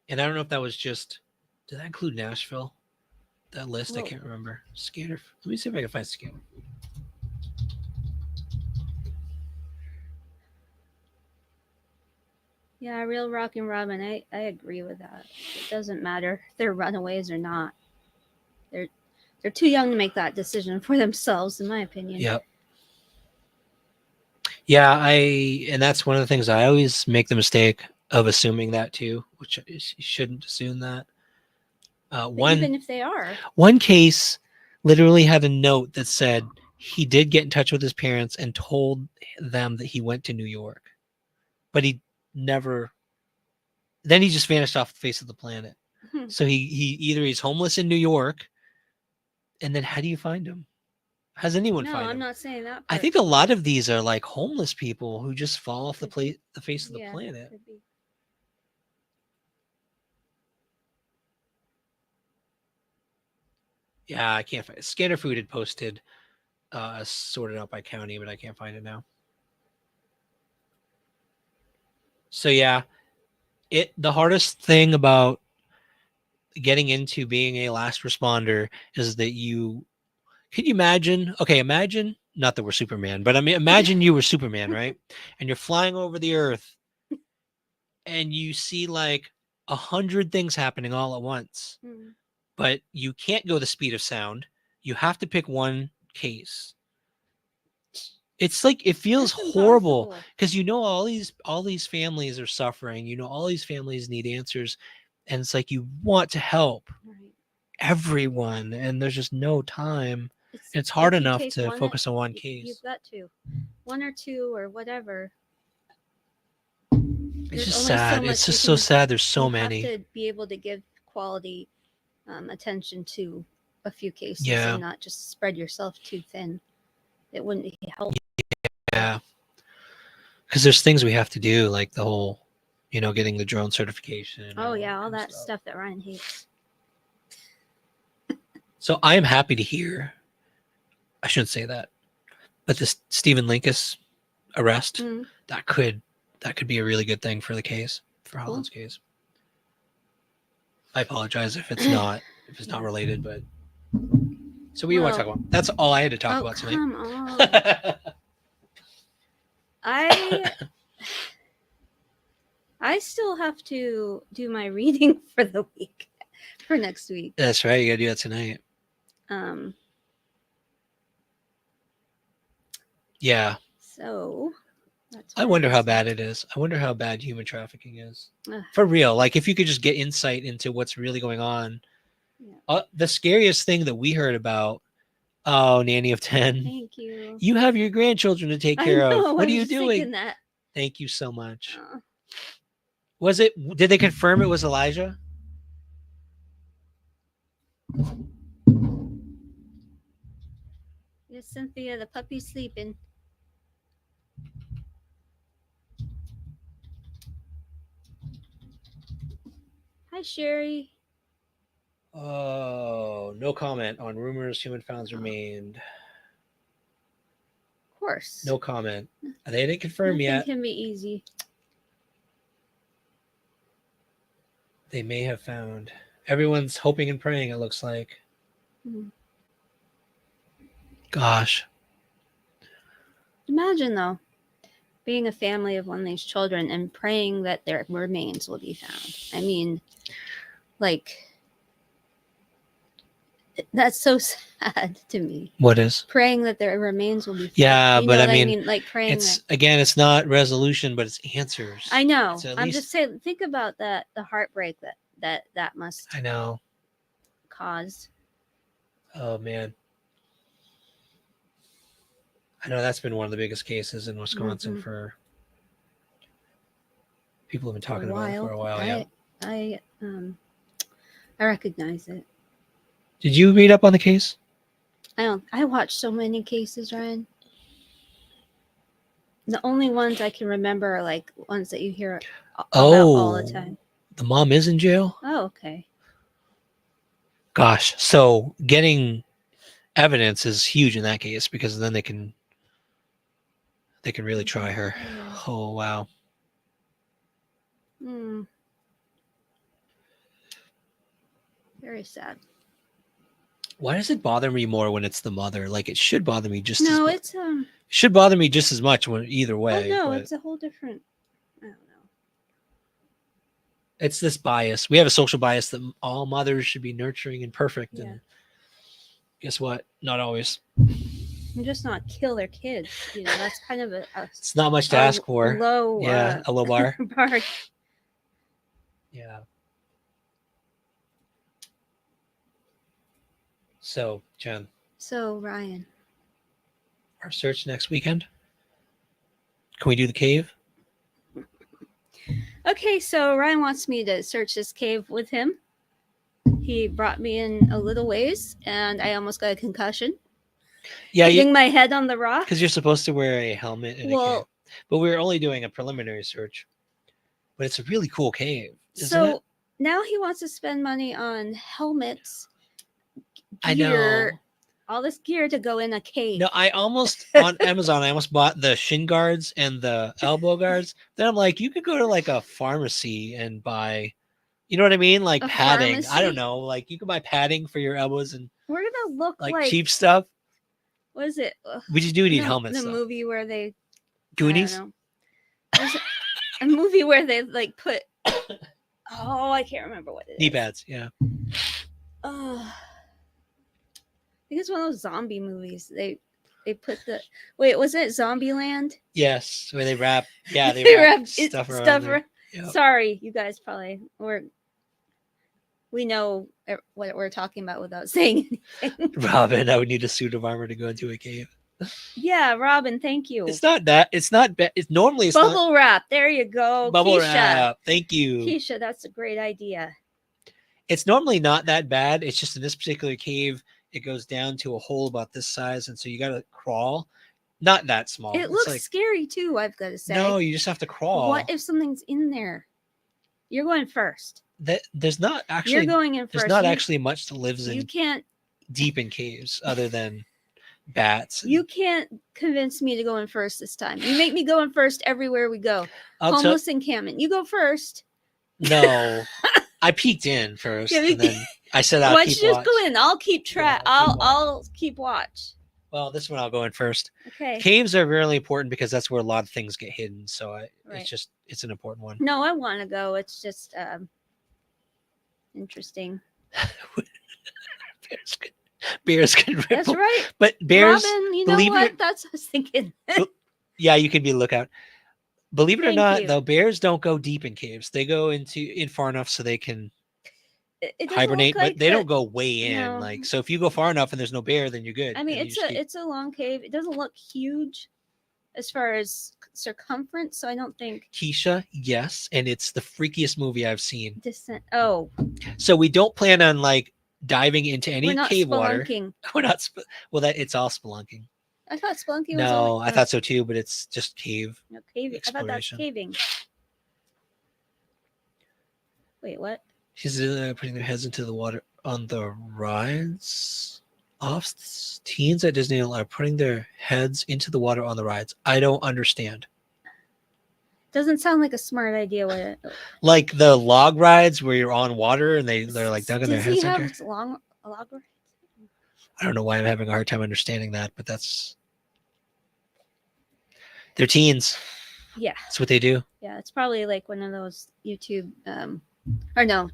Speaker 2: And I don't know if that was just, did that include Nashville? That list, I
Speaker 3: Well-
Speaker 2: can't remember. Scanner. Let me see if I can find scanner.
Speaker 3: Yeah, Real Rockin' Robin, I agree with that. It doesn't matter if they're runaways or not. They're too young to make that decision for themselves, in my opinion.
Speaker 2: Yep. Yeah, and that's one of the things I always make the mistake of assuming that too, which you shouldn't assume that.
Speaker 3: But even if they are,
Speaker 2: One case literally had a note that said he did get in touch with his parents and told them that he went to New York, but he never. Then he just vanished off the face of the planet.
Speaker 3: Hmm.
Speaker 2: So he either he's homeless in New York, and then how do you find him? How's anyone
Speaker 3: no,
Speaker 2: find
Speaker 3: I'm
Speaker 2: him?
Speaker 3: not saying that.
Speaker 2: I
Speaker 3: part.
Speaker 2: think a lot of these are like homeless people who just fall off the
Speaker 3: Could be.
Speaker 2: face of the
Speaker 3: Yeah,
Speaker 2: planet.
Speaker 3: could be.
Speaker 2: Yeah, I can't find it. Scanner Food had posted sorted out by county, but I can't find it now. So yeah, the hardest thing about getting into being a last responder is that can you imagine? Okay, imagine not that we're Superman, but I mean imagine you were Superman, right? And you're flying over the earth and you see like 100 things happening all at once.
Speaker 3: Hmm.
Speaker 2: But you can't go the speed of sound. You have to pick one case. It's like it feels
Speaker 3: That's
Speaker 2: horrible
Speaker 3: impossible.
Speaker 2: because all these families are suffering. All these families need answers, and it's like you want to help
Speaker 3: Right.
Speaker 2: everyone, and there's just no time. It's hard
Speaker 3: if you
Speaker 2: enough
Speaker 3: take
Speaker 2: to
Speaker 3: one
Speaker 2: focus on one
Speaker 3: You've
Speaker 2: case.
Speaker 3: got to. One or two or whatever.
Speaker 2: It's
Speaker 3: There's
Speaker 2: just
Speaker 3: only so
Speaker 2: sad.
Speaker 3: much
Speaker 2: It's
Speaker 3: you
Speaker 2: just so
Speaker 3: can-
Speaker 2: sad. There's so
Speaker 3: you
Speaker 2: many.
Speaker 3: have to be able to give quality attention to a few cases
Speaker 2: Yeah.
Speaker 3: and not just spread yourself too thin. It wouldn't be helpful.
Speaker 2: Yeah. Because there's things we have to do, like the whole, getting the drone certification. and
Speaker 3: Oh yeah, all
Speaker 2: kind of
Speaker 3: that stuff that Ryan hates.
Speaker 2: So I am happy to hear. I shouldn't say that, but this Stephen Linkous arrest
Speaker 3: Mm.
Speaker 2: that could be a really good thing for the case, for
Speaker 3: Cool.
Speaker 2: Hollin's case. I apologize if it's not related, but so what do you want to talk about? That's all I had to talk about tonight.
Speaker 3: Come on. I still have to do my reading for the week, for next week.
Speaker 2: That's right. You gotta do that tonight. Yeah.
Speaker 3: So that's
Speaker 2: I
Speaker 3: what
Speaker 2: wonder
Speaker 3: it
Speaker 2: how
Speaker 3: is.
Speaker 2: bad it is. I wonder how bad human trafficking is.
Speaker 3: Ugh.
Speaker 2: For real. Like if you could just get insight into what's really going on.
Speaker 3: Yeah.
Speaker 2: The scariest thing that we heard about, oh, Nanny of 10.
Speaker 3: Thank you.
Speaker 2: You have your grandchildren to take care
Speaker 3: I know,
Speaker 2: of. What
Speaker 3: I
Speaker 2: are you
Speaker 3: was
Speaker 2: doing?
Speaker 3: thinking that.
Speaker 2: Thank you so much.
Speaker 3: Uh,
Speaker 2: Did they confirm it was Elijah?
Speaker 3: yes, Cynthia, the puppy's sleeping. Hi, Sherry.
Speaker 2: Oh, no comment on rumors human founds remained.
Speaker 3: Of course.
Speaker 2: No comment. They didn't confirm
Speaker 3: Nothing
Speaker 2: yet.
Speaker 3: can be easy.
Speaker 2: They may have found. Everyone's hoping and praying, it looks like.
Speaker 3: Mhm.
Speaker 2: Gosh.
Speaker 3: Imagine, though, being a family of one of these children and praying that their remains will be found. I mean, like, that's so sad to me.
Speaker 2: What is?
Speaker 3: Praying that their remains will be found.
Speaker 2: Yeah,
Speaker 3: You
Speaker 2: but
Speaker 3: know
Speaker 2: I
Speaker 3: what
Speaker 2: mean,
Speaker 3: like praying that.
Speaker 2: It's not resolution, but it's answers.
Speaker 3: I know.
Speaker 2: It's at
Speaker 3: I'm
Speaker 2: least-
Speaker 3: just saying, think about that, the heartbreak that must
Speaker 2: I know.
Speaker 3: cause.
Speaker 2: Oh man. I know that's been one of the biggest cases in Wisconsin
Speaker 3: Mhm.
Speaker 2: for people have been talking
Speaker 3: For a
Speaker 2: about it
Speaker 3: while.
Speaker 2: for a while. Yeah.
Speaker 3: I recognize it.
Speaker 2: Did you read up on the case?
Speaker 3: I watch so many cases, Ryan. The only ones I can remember are like ones that you hear about all the time.
Speaker 2: The mom is in jail?
Speaker 3: Oh, okay.
Speaker 2: Gosh. So getting evidence is huge in that case because then they can They can really try her.
Speaker 3: Yeah.
Speaker 2: Oh wow.
Speaker 3: Hmm. Very sad.
Speaker 2: Why does it bother me more when it's the mother? Like it should bother me just
Speaker 3: No,
Speaker 2: as
Speaker 3: it's
Speaker 2: it should bother me just as much when either
Speaker 3: Oh
Speaker 2: way.
Speaker 3: no,
Speaker 2: but
Speaker 3: it's a whole different. I don't know.
Speaker 2: it's this bias. We have a social bias that all mothers should be nurturing and perfect.
Speaker 3: Yeah.
Speaker 2: And guess what? Not always.
Speaker 3: And just not kill their kids. You know, that's kind of a
Speaker 2: It's not much to ask for.
Speaker 3: low.
Speaker 2: Yeah, a low bar.
Speaker 3: bar.
Speaker 2: Yeah. So, Jen,
Speaker 3: So Ryan,
Speaker 2: our search next weekend. Can we do the cave?
Speaker 3: okay, so Ryan wants me to search this cave with him. He brought me in a little ways, and I almost got a concussion.
Speaker 2: Yeah,
Speaker 3: Hitting my head on the rock.
Speaker 2: because you're supposed to wear a helmet in a
Speaker 3: Well,
Speaker 2: cave. But we're only doing a preliminary search. But it's a really cool cave, isn't
Speaker 3: so
Speaker 2: it?
Speaker 3: now he wants to spend money on helmets,
Speaker 2: I know.
Speaker 3: gear, all this gear to go in a cave.
Speaker 2: No, I almost on Amazon, I almost bought the shin guards and the elbow guards. Then I'm like, you could go to like a pharmacy and buy, you know what I mean? Like
Speaker 3: A
Speaker 2: padding. I
Speaker 3: pharmacy?
Speaker 2: don't know. Like you can buy padding for your elbows and
Speaker 3: We're gonna look
Speaker 2: like
Speaker 3: like
Speaker 2: cheap stuff.
Speaker 3: what is it?
Speaker 2: We just do need
Speaker 3: the,
Speaker 2: helmets.
Speaker 3: The
Speaker 2: though.
Speaker 3: movie where they I
Speaker 2: Goonies?
Speaker 3: don't know. There's a movie where they like put oh, I can't remember what it is.
Speaker 2: Knee pads. Yeah.
Speaker 3: Oh, I think it's one of those zombie movies. They put the wait, was it Zombieland?
Speaker 2: Yes. Where they wrap. Yeah. They,
Speaker 3: They
Speaker 2: wrap
Speaker 3: wrap
Speaker 2: stuff around.
Speaker 3: stuff
Speaker 2: there.
Speaker 3: around.
Speaker 2: Yep.
Speaker 3: Sorry, you guys probably we know what we're talking about without saying anything.
Speaker 2: Robin, I would need a suit of armor to go into a cave.
Speaker 3: Yeah, Robin, thank you.
Speaker 2: It's not that. It's not bad. It's normally it's not
Speaker 3: Bubble wrap. There you go.
Speaker 2: bubble
Speaker 3: Keisha.
Speaker 2: wrap. Thank you.
Speaker 3: Keisha, that's a great idea.
Speaker 2: It's normally not that bad. It's just in this particular cave, it goes down to a hole about this size, and so you got to crawl. Not that small.
Speaker 3: It
Speaker 2: It's
Speaker 3: looks
Speaker 2: like,
Speaker 3: scary too, I've got to say.
Speaker 2: no, you just have to crawl.
Speaker 3: What if something's in there? You're going first.
Speaker 2: There's not actually.
Speaker 3: You're going in
Speaker 2: There's
Speaker 3: first.
Speaker 2: not
Speaker 3: You-
Speaker 2: actually much that lives
Speaker 3: You
Speaker 2: in
Speaker 3: can't.
Speaker 2: deep in caves other than bats.
Speaker 3: You can't convince me to go in first this time. You make me go in first everywhere we go.
Speaker 2: I'll tell.
Speaker 3: Homeless encampment. You go first.
Speaker 2: No, I peeked in first,
Speaker 3: Yeah,
Speaker 2: and then I said I'll
Speaker 3: Why don't
Speaker 2: keep
Speaker 3: you just
Speaker 2: watch.
Speaker 3: go in? I'll keep track.
Speaker 2: Yeah, I'll keep
Speaker 3: I'll keep watch.
Speaker 2: Well, this one I'll go in first.
Speaker 3: Okay.
Speaker 2: Caves are really important because that's where a lot of things get hidden. So
Speaker 3: Right.
Speaker 2: it's an important one.
Speaker 3: No, I want to go. It's just interesting.
Speaker 2: Bears can rip.
Speaker 3: That's right.
Speaker 2: But bears,
Speaker 3: Robin, you know
Speaker 2: believe
Speaker 3: what?
Speaker 2: it-
Speaker 3: That's what I was thinking.
Speaker 2: yeah, you can be lookout. Believe it or
Speaker 3: Thank
Speaker 2: not,
Speaker 3: you.
Speaker 2: though, bears don't go deep in caves. They go in far enough so they can
Speaker 3: It doesn't
Speaker 2: hibernate,
Speaker 3: look like
Speaker 2: but they
Speaker 3: the-
Speaker 2: don't go way in.
Speaker 3: no.
Speaker 2: Like, so if you go far enough and there's no bear, then you're good.
Speaker 3: I mean,
Speaker 2: Then you just keep-
Speaker 3: it's a long cave. It doesn't look huge as far as circumference, so I don't think
Speaker 2: Keisha, yes, and it's the freakiest movie I've seen.
Speaker 3: descent. Oh,
Speaker 2: So we don't plan on like diving into any
Speaker 3: we're not
Speaker 2: cave water.
Speaker 3: spelunking.
Speaker 2: We're not. Well, that it's all spelunking.
Speaker 3: I thought spelunking was
Speaker 2: No,
Speaker 3: only,
Speaker 2: I thought so too, but it's just cave.
Speaker 3: no, caving. I thought that's
Speaker 2: exploration.
Speaker 3: caving. Wait, what?
Speaker 2: She's putting their heads into the water on the rides. Teens at Disneyland are putting their heads into the water on the rides. I don't understand.
Speaker 3: Doesn't sound like a smart idea. What?
Speaker 2: Like the log rides where you're on water and they're like dugging their
Speaker 3: Does
Speaker 2: heads
Speaker 3: he
Speaker 2: under.
Speaker 3: have a log ride?
Speaker 2: I don't know why I'm having a hard time understanding that, but they're teens.
Speaker 3: Yeah,
Speaker 2: That's what they do.
Speaker 3: yeah. It's probably like one of those YouTube, or no,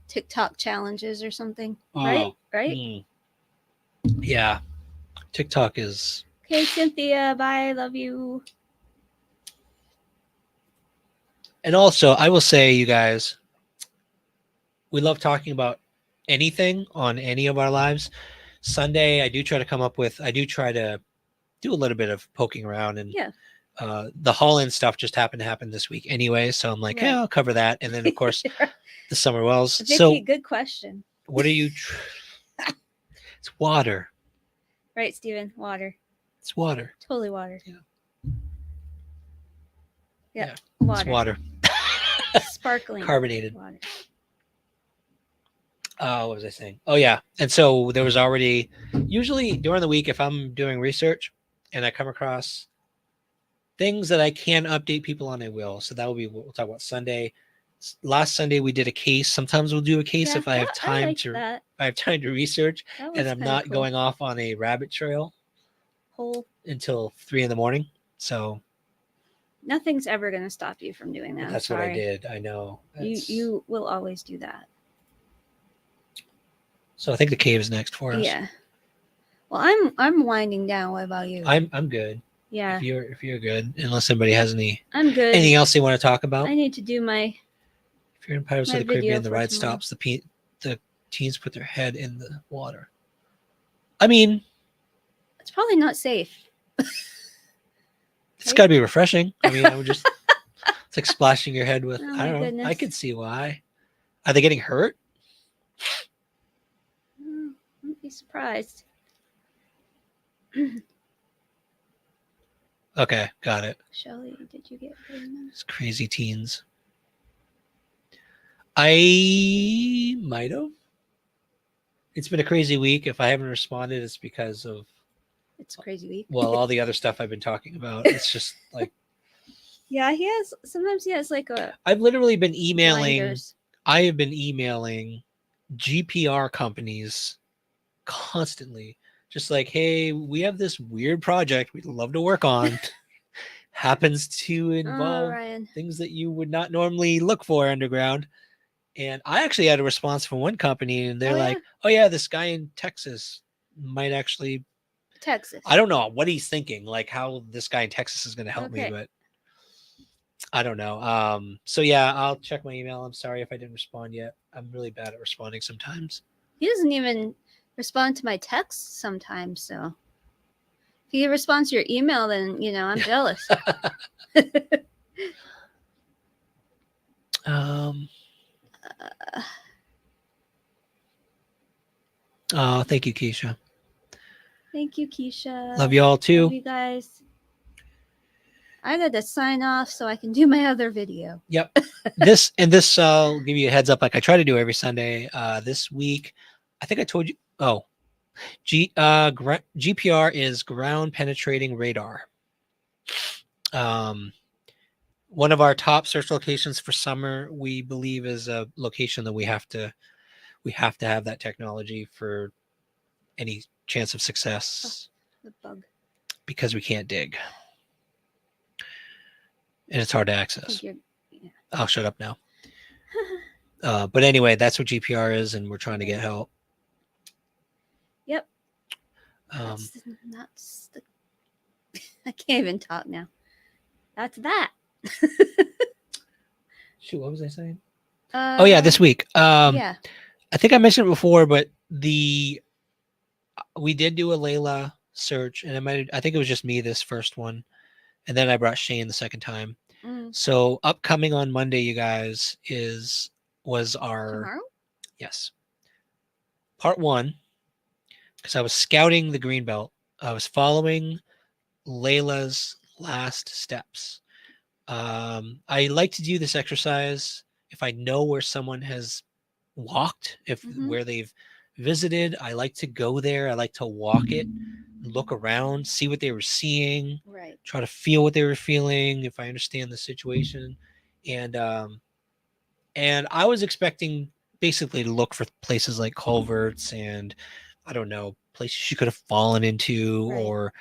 Speaker 3: TikTok challenges or something. Right,
Speaker 2: Oh,
Speaker 3: right.
Speaker 2: Mm. Yeah. TikTok is
Speaker 3: Okay, Cynthia. Bye. Love you.
Speaker 2: And also, I will say, you guys, we love talking about anything on any of our lives. Sunday, I do try to do a little bit of poking around, and
Speaker 3: Yeah.
Speaker 2: The Hollin stuff just happened to happen this week anyway. So I'm like,
Speaker 3: Right.
Speaker 2: yeah, I'll cover that. And then, of course, the Summer Wells.
Speaker 3: Vicky,
Speaker 2: So
Speaker 3: good question.
Speaker 2: what are you? It's water.
Speaker 3: Right, Steven? Water.
Speaker 2: It's water.
Speaker 3: Totally water.
Speaker 2: Yeah.
Speaker 3: Yeah.
Speaker 2: It's
Speaker 3: Water.
Speaker 2: water.
Speaker 3: Sparkling.
Speaker 2: Carbonated.
Speaker 3: Water.
Speaker 2: What was I saying? Oh yeah. And so there was already, usually during the week, if I'm doing research and I come across things that I can update people on, I will. So that will be what we'll talk about Sunday. Last Sunday we did a case. Sometimes we'll do a case if I have time
Speaker 3: liked
Speaker 2: to.
Speaker 3: that.
Speaker 2: I have time to research,
Speaker 3: That
Speaker 2: and
Speaker 3: was
Speaker 2: I'm
Speaker 3: kinda
Speaker 2: not
Speaker 3: cool.
Speaker 2: going off on a rabbit trail
Speaker 3: Whole
Speaker 2: until 3 a.m. So
Speaker 3: nothing's ever gonna stop you from doing that. I'm
Speaker 2: that's what I
Speaker 3: sorry.
Speaker 2: did. I know.
Speaker 3: You will always do that.
Speaker 2: So I think the cave is next for us.
Speaker 3: Yeah. Well, I'm winding down. What about you?
Speaker 2: I'm good.
Speaker 3: Yeah,
Speaker 2: If you're good, unless anybody has
Speaker 3: I'm good.
Speaker 2: anything else they want to talk about.
Speaker 3: I need to do my.
Speaker 2: If you're in Pirates
Speaker 3: my
Speaker 2: of the Caribbean, the
Speaker 3: video for
Speaker 2: ride
Speaker 3: tomorrow.
Speaker 2: stops. The teens put their head in the water. I mean,
Speaker 3: It's probably not safe.
Speaker 2: it's got to be refreshing. I mean, I would just it's like splashing your head with.
Speaker 3: Oh,
Speaker 2: I
Speaker 3: my
Speaker 2: don't know. I
Speaker 3: goodness.
Speaker 2: could see why. Are they getting hurt?
Speaker 3: Wouldn't be surprised.
Speaker 2: Okay, got it.
Speaker 3: Shelly, did you get pregnant?
Speaker 2: It's crazy teens. I might have. It's been a crazy week. If I haven't responded, it's because of
Speaker 3: It's a crazy week.
Speaker 2: all the other stuff I've been talking about. It's just like
Speaker 3: Yeah, sometimes he has like a
Speaker 2: I've literally been emailing.
Speaker 3: blinders.
Speaker 2: I have been emailing GPR companies constantly, just like, hey, we have this weird project we'd love to work on. Happens to involve
Speaker 3: Ryan.
Speaker 2: things that you would not normally look for underground. And I actually had a response from one company, and they're like, oh yeah, this guy in Texas might actually
Speaker 3: Texas.
Speaker 2: I don't know what he's thinking, like how this guy in Texas is going to help me,
Speaker 3: Okay.
Speaker 2: but I don't know. So yeah, I'll check my email. I'm sorry if I didn't respond yet. I'm really bad at responding sometimes.
Speaker 3: He doesn't even respond to my texts sometimes, so if he responds to your email, then I'm jealous.
Speaker 2: Oh, thank you, Keisha.
Speaker 3: Thank you, Keisha.
Speaker 2: Love you all too.
Speaker 3: Love you guys. I got to sign off so I can do my other video.
Speaker 2: Yep. This I'll give you a heads up, like I try to do every Sunday. This week, I think I told you. Oh, GPR is ground penetrating radar. One of our top search locations for summer, we believe, is a location that we have to have that technology for any chance of success.
Speaker 3: The bug.
Speaker 2: Because we can't dig. And it's hard to access. I'll shut up now. But anyway, that's what GPR is, and we're trying to get help.
Speaker 3: Yep. That's the I can't even talk now. That's that.
Speaker 2: Shoot, what was I saying? Oh yeah, this week.
Speaker 3: Yeah.
Speaker 2: I think I mentioned it before, but we did do a Layla search, and I think it was just me this first one, and then I brought Shane the second time. So upcoming on Monday, you guys, was our
Speaker 3: Tomorrow?
Speaker 2: Yes, part 1, because I was scouting the Greenbelt. I was following Layla's last steps. I like to do this exercise if I know where someone has walked, where they've visited. I like to go there. I like to walk it, look around, see what they were seeing,
Speaker 3: right?
Speaker 2: Try to feel what they were feeling, if I understand the situation. And I was expecting basically to look for places like culverts and I don't know, places you could have fallen into, or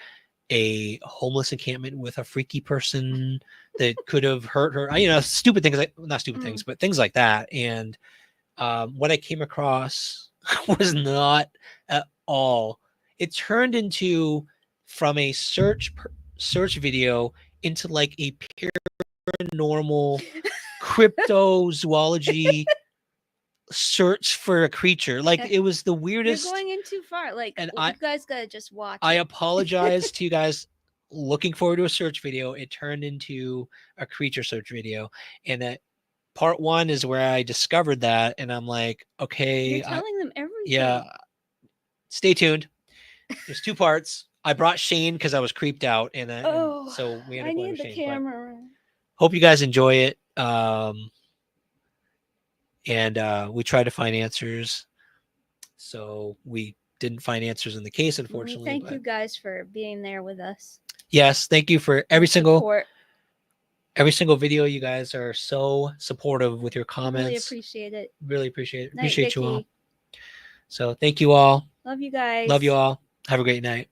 Speaker 2: a homeless encampment with a freaky person that could have hurt her. Stupid things, like not stupid things, but things like that. And what I came across was not at all. It turned into from a search video into like a paranormal cryptozoology search for a creature. Like it was the weirdest.
Speaker 3: You're going in too far. Like,
Speaker 2: and
Speaker 3: you guys gotta just watch.
Speaker 2: I apologize to you guys. Looking forward to a search video. It turned into a creature search video, and that part 1 is where I discovered that, and I'm like, okay,
Speaker 3: you're telling them everything.
Speaker 2: Yeah, stay tuned. There's 2 parts. I brought Shane because I was creeped out, and so we ended up going with Shane.
Speaker 3: Camera.
Speaker 2: Hope you guys enjoy it. And we try to find answers. So we didn't find answers in the case,
Speaker 3: And we
Speaker 2: unfortunately.
Speaker 3: thank
Speaker 2: but
Speaker 3: you guys for being there with us.
Speaker 2: yes, thank you for every single
Speaker 3: Support.
Speaker 2: video. You guys are so supportive with your comments.
Speaker 3: Really appreciate it.
Speaker 2: Really appreciate it.
Speaker 3: Night,
Speaker 2: Appreciate you all.
Speaker 3: Vicky.
Speaker 2: So thank you all.
Speaker 3: Love you guys.
Speaker 2: Love you all. Have a great night.